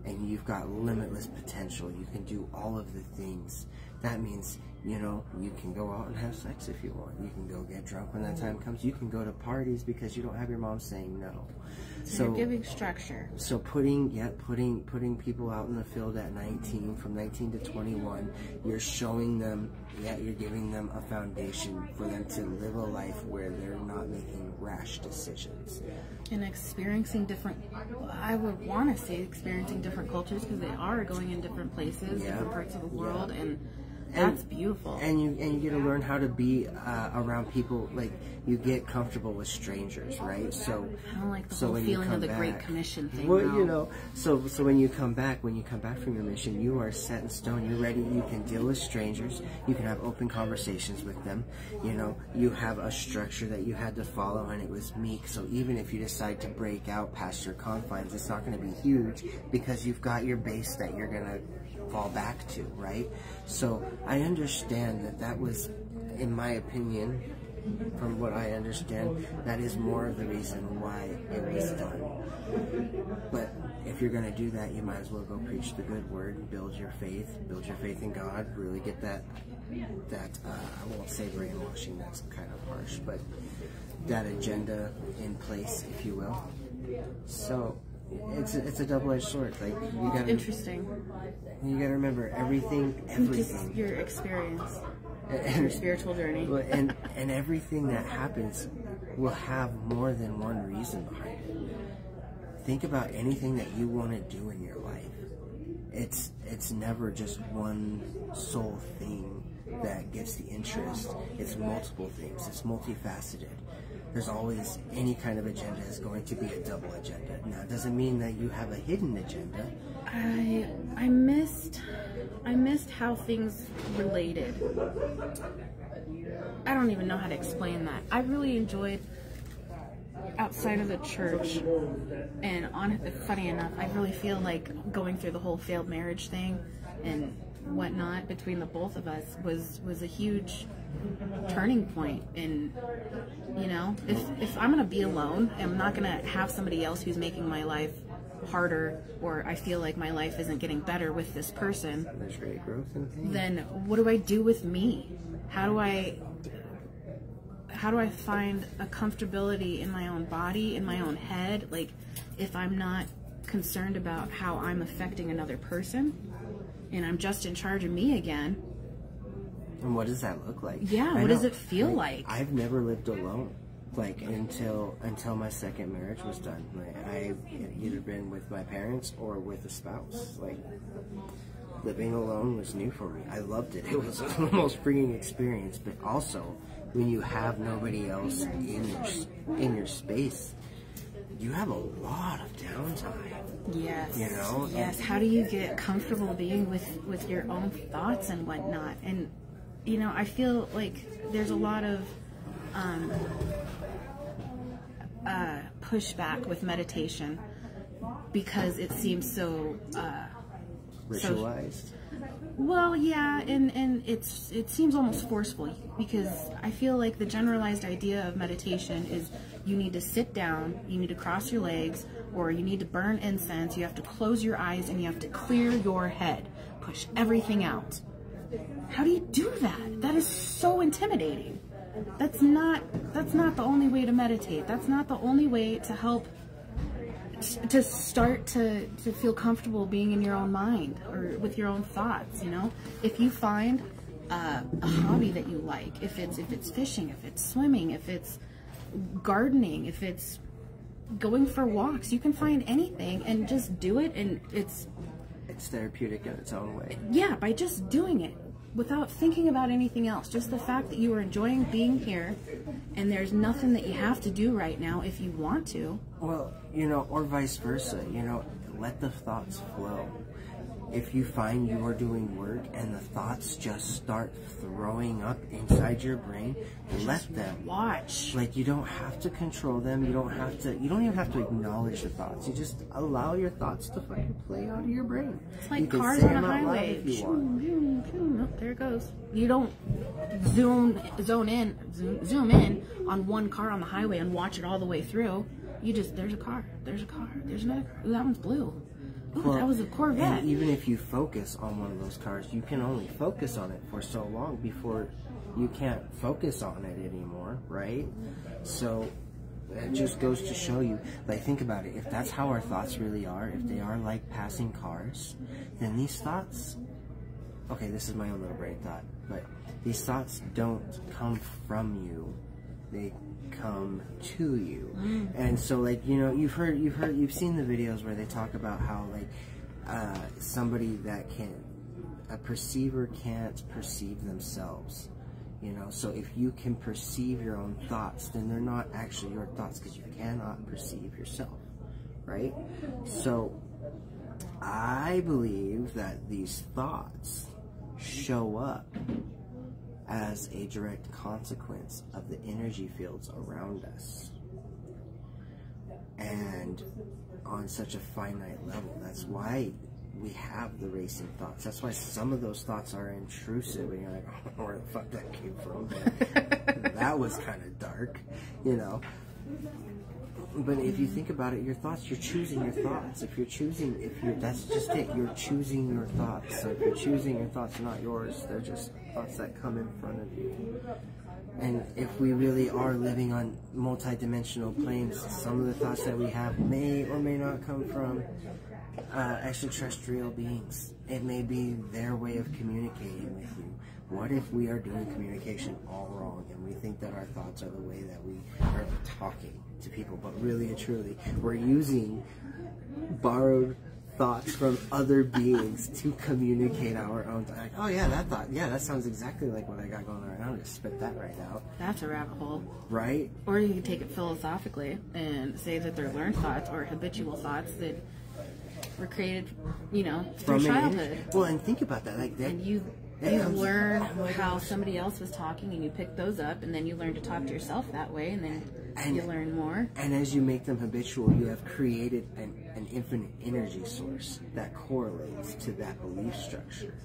Speaker 2: and you've got limitless potential. You can do all of the things. That means, you know, you can go out and have sex if you want. You can go get drunk when that time comes. You can go to parties because you don't have your mom saying no.
Speaker 1: So you're giving structure.
Speaker 2: So putting people out in the field at 19, from 19 to 21, you're showing them, you're giving them a foundation for them to live a life where they're not making rash decisions.
Speaker 1: And experiencing different, I would want to say experiencing different cultures, because they are going in different places, different parts of the world, and that's beautiful. And
Speaker 2: you get to learn how to be around people. Like, you get comfortable with strangers, right? So
Speaker 1: I don't like the whole feeling of the Great Commission thing.
Speaker 2: Well, you know, so when you come back from your mission, you are set in stone. You're ready. You can deal with strangers. You can have open conversations with them. You know, you have a structure that you had to follow, and it was meek. So even if you decide to break out past your confines, it's not going to be huge because you've got your base that you're going to fall back to, right? So I understand that was, in my opinion, from what I understand, that is more of the reason why it was done. But if you're going to do that, you might as well go preach the good word, build your faith in God, really get that I won't say brainwashing, that's kind of harsh, but that agenda in place, if you will. So it's a double-edged sword. Like, you gotta,
Speaker 1: interesting.
Speaker 2: You gotta remember everything.
Speaker 1: Just your experience, your spiritual journey,
Speaker 2: and everything that happens will have more than one reason behind it. Think about anything that you want to do in your life. It's never just one sole thing that gets the interest. It's multiple things. It's multifaceted. There's always any kind of agenda is going to be a double agenda. Now, it doesn't mean that you have a hidden agenda.
Speaker 1: I missed how things related. I don't even know how to explain that. I really enjoyed outside of the church, and funny enough, I really feel like going through the whole failed marriage thing and whatnot between the both of us was a huge turning point. And you know, if I'm gonna be alone, I'm not gonna have somebody else who's making my life harder, or I feel like my life isn't getting better with this person.
Speaker 2: There's great growth in things.
Speaker 1: Then what do I do with me? How do I find a comfortability in my own body, in my own head? Like, if I'm not concerned about how I'm affecting another person, and I'm just in charge of me again.
Speaker 2: And what does that look like?
Speaker 1: Yeah, what does it feel like?
Speaker 2: I've never lived alone, like, until my second marriage was done. Like, I've either been with my parents or with a spouse. Like, living alone was new for me. I loved it. It was the most freeing experience. But also, when you have nobody else in your space, you have a lot of downtime.
Speaker 1: Yes.
Speaker 2: You know?
Speaker 1: Yes. How do you get comfortable being with your own thoughts and whatnot? And you know, I feel like there's a lot of pushback with meditation because it seems so
Speaker 2: ritualized.
Speaker 1: Well, yeah, and it seems almost forceful, because I feel like the generalized idea of meditation is you need to sit down, you need to cross your legs, or you need to burn incense, you have to close your eyes, and you have to clear your head, push everything out. How do you do that? That is so intimidating. That's not the only way to meditate. That's not the only way to help to start to feel comfortable being in your own mind or with your own thoughts. You know, if you find a hobby that you like, if it's fishing, if it's swimming, if it's gardening, if it's going for walks, you can find anything and just do it, and it's therapeutic in its own way. Yeah, by just doing it. without thinking about anything else. Just the fact that you are enjoying being here, and there's nothing that you have to do right now if you want to.
Speaker 2: Well, you know, or vice versa, you know, let the thoughts flow. If you find you are doing work and the thoughts just start throwing up inside your brain, let them.
Speaker 1: Watch.
Speaker 2: Like, you don't have to control them. You don't even have to acknowledge the thoughts. You just allow your thoughts to fucking play out of your brain.
Speaker 1: It's like cars on a highway. Oh, there it goes. You don't zoom in on one car on the highway and watch it all the way through. You just, there's a car, there's another car. Ooh, that one's blue. Ooh, well, that was a Corvette.
Speaker 2: And even if you focus on one of those cars, you can only focus on it for so long before you can't focus on it anymore, right? So it just goes to show you, like, think about it. If that's how our thoughts really are, if they are like passing cars, then these thoughts, okay, this is my own little brain thought, but these thoughts don't come from you. They come to you. And so, like, you know, you've seen the videos where they talk about how, like, somebody that a perceiver can't perceive themselves, you know. So if you can perceive your own thoughts, then they're not actually your thoughts, because you cannot perceive yourself, right? So I believe that these thoughts show up as a direct consequence of the energy fields around us, and on such a finite level. That's why we have the racing thoughts. That's why some of those thoughts are intrusive, and you're like, oh, where the fuck that came from? But that was kind of dark, you know. But if you think about it, your thoughts, you're choosing your thoughts. That's just it. You're choosing your thoughts. So if you're choosing your thoughts, not yours. They're just thoughts that come in front of you. And if we really are living on multi-dimensional planes, some of the thoughts that we have may or may not come from extraterrestrial beings. It may be their way of communicating with you. What if we are doing communication all wrong, and we think that our thoughts are the way that we are talking to people, but really and truly, we're using borrowed thoughts from other beings to communicate our own thoughts. Like, oh yeah, that thought, yeah, that sounds exactly like what I got going on right now. I'm gonna spit that right out.
Speaker 1: That's a rabbit hole.
Speaker 2: Right?
Speaker 1: Or you can take it philosophically and say that they're learned thoughts or habitual thoughts that were created, you know, through childhood.
Speaker 2: Well, and think about that, like that.
Speaker 1: And you learn how somebody else was talking, and you pick those up, and then you learn to talk to yourself that way, and then you learn more. And
Speaker 2: as you make them habitual, you have created an infinite energy source that correlates to that belief structure.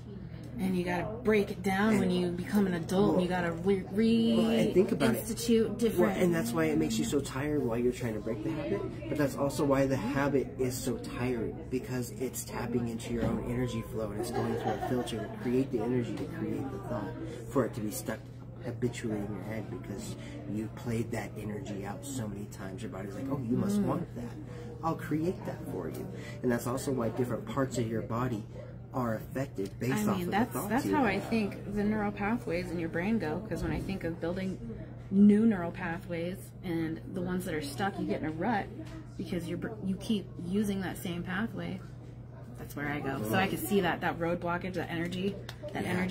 Speaker 1: And you gotta break it down when you become an adult. And you gotta reinstitute different.
Speaker 2: Well, and that's why it makes you so tired while you're trying to break the habit. But that's also why the habit is so tiring, because it's tapping into your own energy flow, and it's going through a filter to create the energy to create the thought, for it to be stuck habitually in your head, because you played that energy out so many times. Your body's like, oh, you must want that. I'll create that for you. And that's also why different parts of your body are affected based off of the thoughts.
Speaker 1: That's how I think the neural pathways in your brain go, because when I think of building new neural pathways and the ones that are stuck, you get in a rut because you keep using that same pathway. That's where I go. So I can see that road blockage, that energy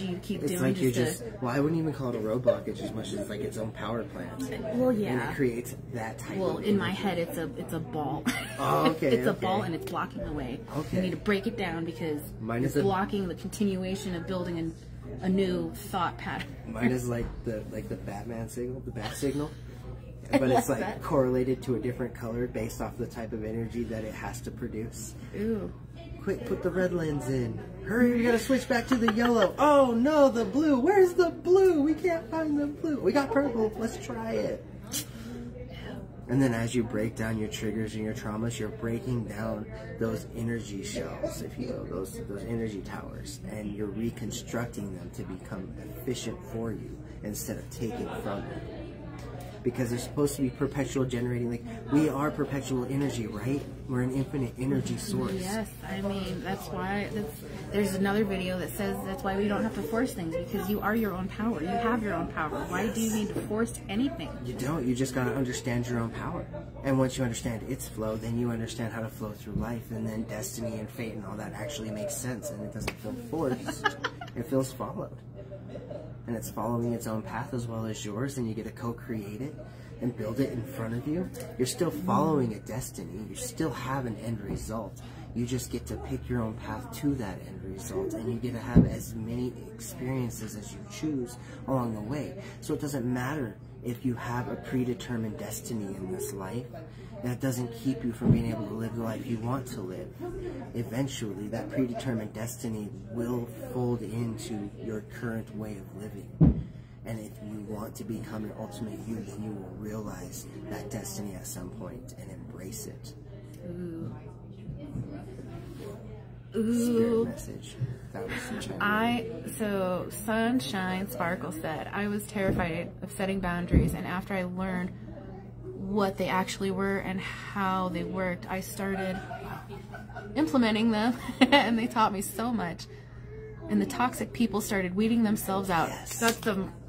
Speaker 1: you keep doing.
Speaker 2: It's like well, I wouldn't even call it a road blockage as much as like its own power plant.
Speaker 1: Well, yeah.
Speaker 2: And it creates that type of energy.
Speaker 1: In my head, it's a ball.
Speaker 2: Oh, okay.
Speaker 1: It's a ball, and it's blocking the way.
Speaker 2: Okay.
Speaker 1: You need to break it down because it's blocking the continuation of building a new thought pattern.
Speaker 2: Mine is like the Batman signal, the bat signal. But it's like correlated to a different color based off the type of energy that it has to produce.
Speaker 1: Ooh.
Speaker 2: Quick, put the red lens in. Hurry, we gotta switch back to the yellow. Oh no, the blue. Where's the blue? We can't find the blue. We got purple. Let's try it. And then as you break down your triggers and your traumas, you're breaking down those energy shells, if you will, those energy towers, and you're reconstructing them to become efficient for you instead of taking from you. Because they're supposed to be perpetual generating. Like, we are perpetual energy, right? We're an infinite energy source.
Speaker 1: Yes, I mean, that's why there's another video that says that's why we don't have to force things, because you are your own power. You have your own power. Why do you need to force anything?
Speaker 2: You don't. You just got to understand your own power. And once you understand its flow, then you understand how to flow through life, and then destiny and fate and all that actually makes sense, and it doesn't feel forced. It feels followed. and it's following its own path as well as yours, and you get to co-create it and build it in front of you, you're still following a destiny. You still have an end result. You just get to pick your own path to that end result, and you get to have as many experiences as you choose along the way. So it doesn't matter if you have a predetermined destiny in this life. That doesn't keep you from being able to live the life you want to live. Eventually, that predetermined destiny will fold into your current way of living. And if you want to become your ultimate you, then you will realize that destiny at some point and embrace it.
Speaker 1: Ooh.
Speaker 2: Spirit message. That was
Speaker 1: so Sunshine Sparkle said, I was terrified of setting boundaries, and after I learned what they actually were and how they worked, I started implementing them, and they taught me so much. And the toxic people started weeding themselves out.
Speaker 2: Yes.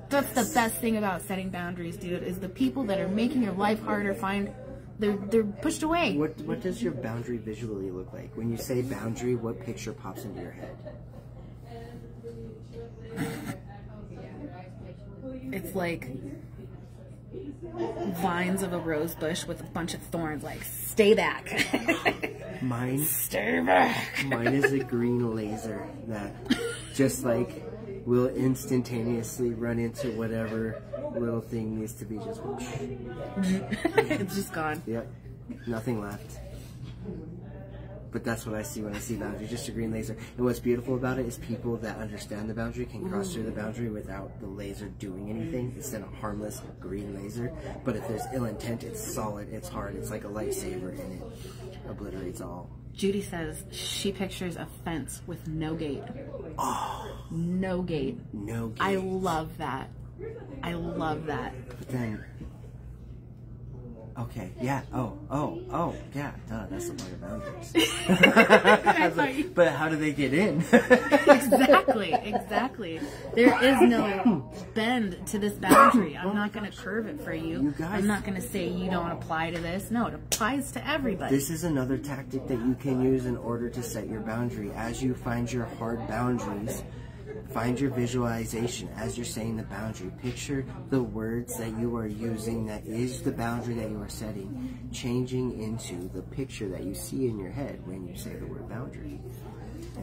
Speaker 1: That's the best thing about setting boundaries, dude, is the people that are making your life harder they're pushed away.
Speaker 2: What does your boundary visually look like? When you say boundary, what picture pops into your head?
Speaker 1: It's like vines of a rose bush with a bunch of thorns, like, stay back.
Speaker 2: Mine,
Speaker 1: stay back.
Speaker 2: Mine is a green laser that just like will instantaneously run into whatever little thing needs to be just
Speaker 1: it's just gone.
Speaker 2: Yep, nothing left. But that's what I see when I see boundary, just a green laser. And what's beautiful about it is people that understand the boundary can cross through the boundary without the laser doing anything. It's then a harmless green laser. But if there's ill intent, it's solid, it's hard, it's like a lightsaber, and it obliterates all.
Speaker 1: Judy says she pictures a fence with no gate.
Speaker 2: Oh,
Speaker 1: no gate.
Speaker 2: No gate.
Speaker 1: I love that. I love that.
Speaker 2: But then, okay, yeah, oh, yeah, duh, that's the part of boundaries. But how do they get in?
Speaker 1: Exactly. There is no bend to this boundary. I'm not going to curve it for you.
Speaker 2: You guys,
Speaker 1: I'm not going to say you don't apply to this. No, it applies to everybody.
Speaker 2: This is another tactic that you can use in order to set your boundary. As you find your hard boundaries, find your visualization as you're saying the boundary. Picture the words that you are using that is the boundary that you are setting, changing into the picture that you see in your head when you say the word boundary.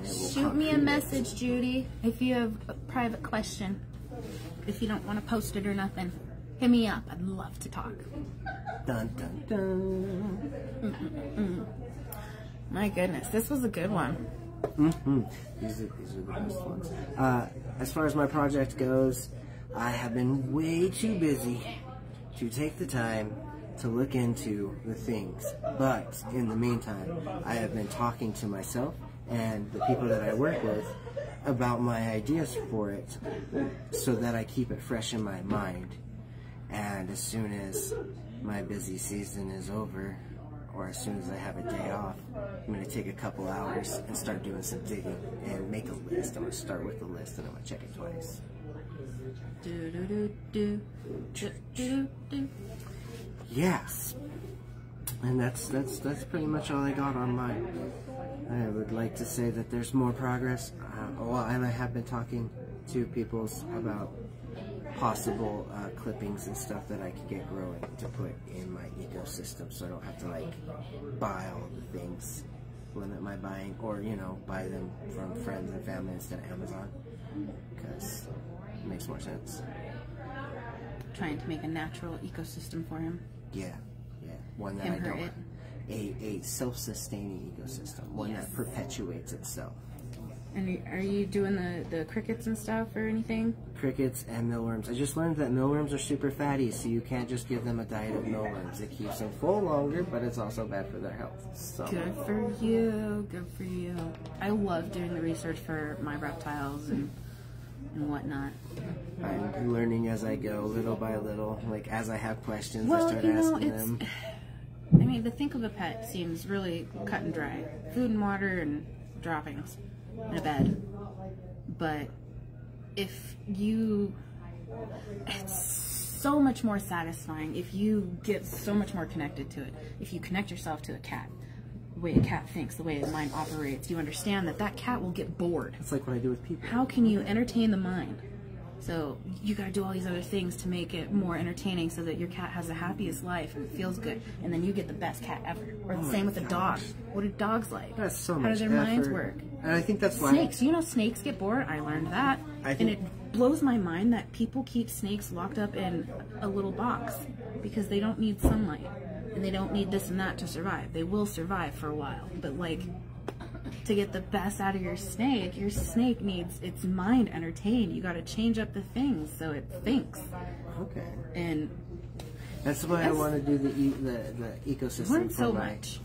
Speaker 1: Shoot me a message, Judy, if you have a private question. If you don't want to post it or nothing, hit me up. I'd love to talk.
Speaker 2: Dun, dun, dun.
Speaker 1: My goodness, this was a good one.
Speaker 2: These are the best ones. As far as my project goes, I have been way too busy to take the time to look into the things. But in the meantime, I have been talking to myself and the people that I work with about my ideas for it so that I keep it fresh in my mind. And as soon as my busy season is over, or as soon as I have a day off, I'm going to take a couple hours and start doing some digging and make a list. I'm going to start with the list and I'm going to check it twice. Yes. And that's pretty much all I got on mine. I would like to say that there's more progress. And I have been talking to people about possible clippings and stuff that I could get growing to put in my ecosystem, so I don't have to like buy all the things, limit my buying, or buy them from friends and family instead of Amazon, because it makes more sense.
Speaker 1: Trying to make a natural ecosystem for him.
Speaker 2: Yeah, one that a self-sustaining ecosystem, one that perpetuates itself.
Speaker 1: And are you doing the crickets and stuff or anything?
Speaker 2: Crickets and mealworms. I just learned that mealworms are super fatty, so you can't just give them a diet of mealworms. It keeps them full longer, but it's also bad for their health. So.
Speaker 1: Good for you. Good for you. I love doing the research for my reptiles and whatnot.
Speaker 2: I'm learning as I go, little by little. Like, as I have questions, I start asking them.
Speaker 1: I mean, to think of a pet seems really cut and dry. Food and water and droppings. In a bed. But it's so much more satisfying if you get so much more connected to it. If you connect yourself to a cat, the way a cat thinks, the way the mind operates, you understand that cat will get bored.
Speaker 2: It's like what I do with people.
Speaker 1: How can you entertain the mind So you got to do all these other things to make it more entertaining so that your cat has the happiest life and feels good. And then you get the best cat ever. Or the same with a dog. What do dogs like?
Speaker 2: That's so
Speaker 1: How
Speaker 2: much
Speaker 1: do their minds
Speaker 2: effort.
Speaker 1: work?
Speaker 2: And I think that's why...
Speaker 1: Snakes. You know snakes get bored? I learned that. And it blows my mind that people keep snakes locked up in a little box because they don't need sunlight. And they don't need this and that to survive. They will survive for a while. But, like... to get the best out of your snake needs its mind entertained. You got to change up the things so it thinks.
Speaker 2: Okay.
Speaker 1: And
Speaker 2: that's why I want to do the ecosystem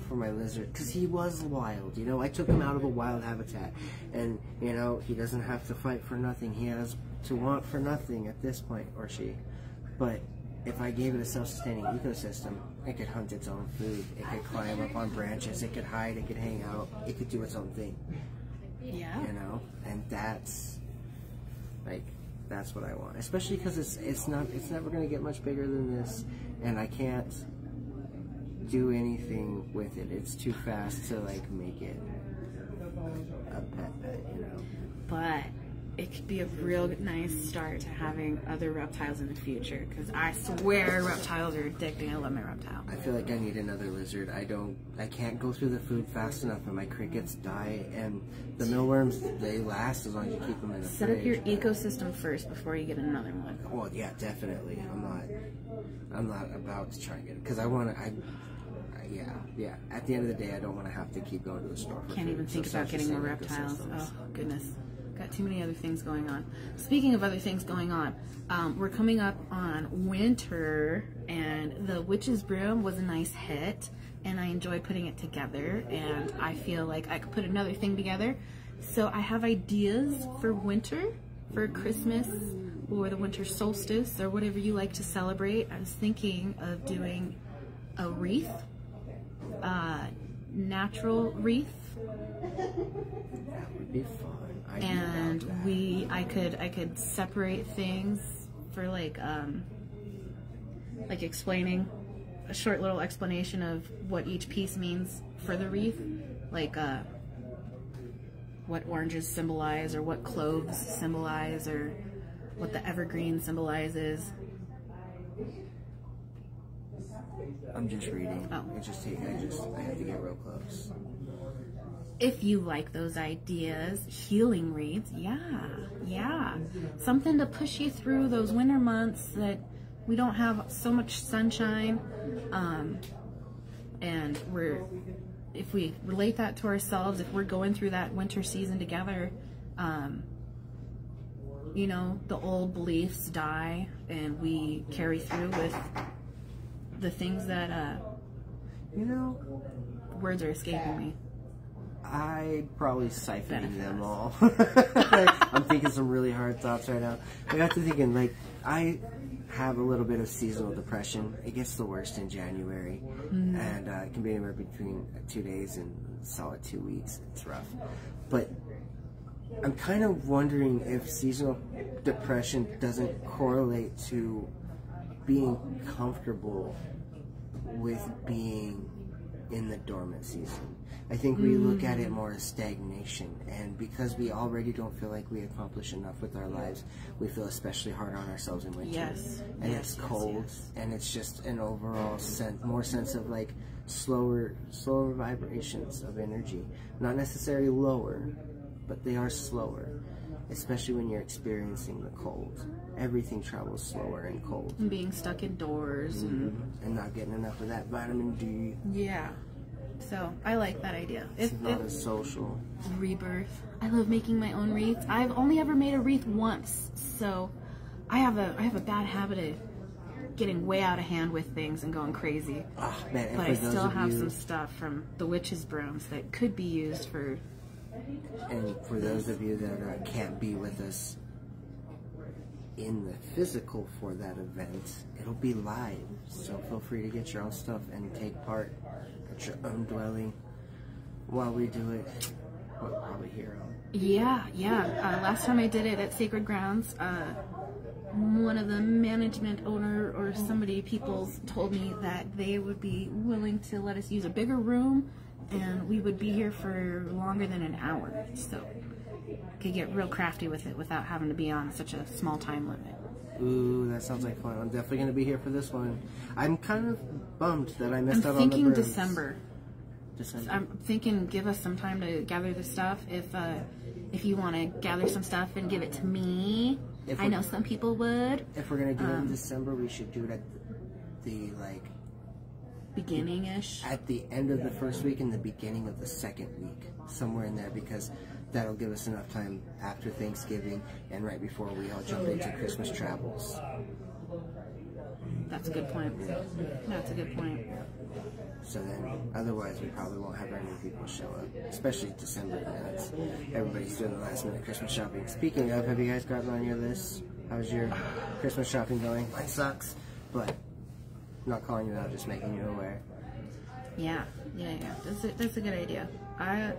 Speaker 1: for
Speaker 2: my lizard, because he was wild. You know, I took him out of a wild habitat, and you know he doesn't have to fight for nothing. He has to want for nothing at this point, or she. But if I gave it a self-sustaining ecosystem, it could hunt its own food, it could climb up on branches, it could hide, it could hang out, it could do its own thing.
Speaker 1: Yeah.
Speaker 2: You know, and that's what I want. Especially because it's never going to get much bigger than this, and I can't do anything with it. It's too fast to like make it a pet, you know.
Speaker 1: But it could be a real nice start to having other reptiles in the future, because I swear reptiles are addicting. I love my reptile.
Speaker 2: I feel like I need another lizard. I can't go through the food fast enough, and my crickets die, and the mealworms, they last as long as you keep them in the
Speaker 1: Set
Speaker 2: fridge.
Speaker 1: up your ecosystem first before you get another one.
Speaker 2: Well, yeah, definitely. I'm not about to try and get it, because I want to, yeah. At the end of the day, I don't want to have to keep going to the store for
Speaker 1: Can't
Speaker 2: food.
Speaker 1: even think
Speaker 2: So
Speaker 1: about getting more reptiles. Oh, goodness. Got too many other things going on. Speaking of other things going on, we're coming up on winter, and the Witch's Broom was a nice hit, and I enjoyed putting it together, and I feel like I could put another thing together. So I have ideas for winter, for Christmas, or the winter solstice, or whatever you like to celebrate. I was thinking of doing a wreath, natural wreath.
Speaker 2: That would be fun.
Speaker 1: And I could separate things for like explaining a short little explanation of what each piece means for the wreath, like what oranges symbolize, or what cloves symbolize, or what the evergreen symbolizes.
Speaker 2: I'm just reading.
Speaker 1: Oh.
Speaker 2: I have to get real close.
Speaker 1: If you like those ideas, healing wreaths, yeah. Something to push you through those winter months that we don't have so much sunshine. And if we relate that to ourselves, if we're going through that winter season together, you know, the old beliefs die, and we carry through with the things that,
Speaker 2: you know,
Speaker 1: words are escaping me.
Speaker 2: I probably siphoning them all. I'm thinking some really hard thoughts right now. I got to thinking, like, I have a little bit of seasonal depression. It gets the worst in January, and it can be anywhere between 2 days and solid 2 weeks. It's rough. But I'm kind of wondering if seasonal depression doesn't correlate to being comfortable with being in the dormant season. I think we look at it more as stagnation, and because we already don't feel like we accomplish enough with our lives, we feel especially hard on ourselves in winter.
Speaker 1: Yes.
Speaker 2: And it's cold, and it's just an overall more sense of like slower vibrations of energy. Not necessarily lower, but they are slower, especially when you're experiencing the cold. Everything travels slower and cold.
Speaker 1: And being stuck indoors.
Speaker 2: And not getting enough of that vitamin D.
Speaker 1: Yeah. So I like that idea.
Speaker 2: It's not as social.
Speaker 1: Rebirth. I love making my own wreaths. I've only ever made a wreath once, so I have a bad habit of getting way out of hand with things and going crazy.
Speaker 2: Oh, man,
Speaker 1: but I still have some stuff from the Witch's Brooms that could be used for.
Speaker 2: And for those of you that can't be with us in the physical for that event, it'll be live. So feel free to get your own stuff and take part at your own dwelling while we do it. We'll probably hear them.
Speaker 1: Yeah. Last time I did it at Sacred Grounds, one of the management owner or people told me that they would be willing to let us use a bigger room, and we would be here for longer than an hour. So could get real crafty with it without having to be on such a small time limit.
Speaker 2: Ooh, that sounds like fun. I'm definitely going to be here for this one. I'm kind of bummed that I missed
Speaker 1: I'm
Speaker 2: out on the
Speaker 1: thinking
Speaker 2: brooms.
Speaker 1: December. I'm thinking give us some time to gather the stuff. If you want to gather some stuff and give it to me, I know some people would.
Speaker 2: If we're going to do it in December, we should do it at the like...
Speaker 1: beginning-ish.
Speaker 2: At the end of the first week and the beginning of the second week. Somewhere in there, because that'll give us enough time after Thanksgiving and right before we all jump into Christmas travels.
Speaker 1: That's a good point. That's a good point.
Speaker 2: So then, otherwise, we probably won't have very many people show up, especially December. That's everybody's doing the last minute Christmas shopping. Speaking of, have you guys gotten on your list? How's your Christmas shopping going? Mine sucks, but I'm not calling you out, just making you aware.
Speaker 1: Yeah. That's a good idea. I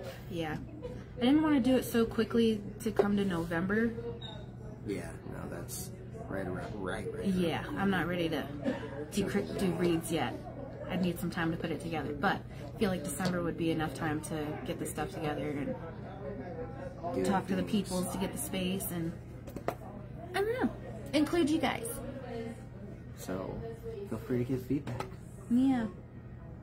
Speaker 1: didn't want to do it so quickly to come to November.
Speaker 2: Yeah, no, that's right.
Speaker 1: Yeah, I'm not ready to do reads yet. I'd need some time to put it together, but I feel like December would be enough time to get the stuff together and talk to the peoples to get the space, and I don't know, include you guys.
Speaker 2: So feel free to give feedback.
Speaker 1: Yeah.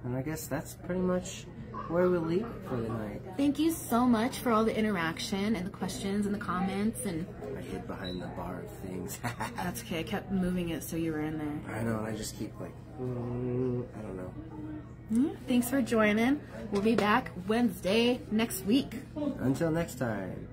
Speaker 2: And I guess that's pretty much where we'll leave it for the night.
Speaker 1: Thank you so much for all the interaction and the questions and the comments. And
Speaker 2: I hid behind the bar of things.
Speaker 1: that's okay. I kept moving it so you were in there.
Speaker 2: I know, and I just keep like, I don't know.
Speaker 1: Yeah, thanks for joining. We'll be back Wednesday next week.
Speaker 2: Until next time.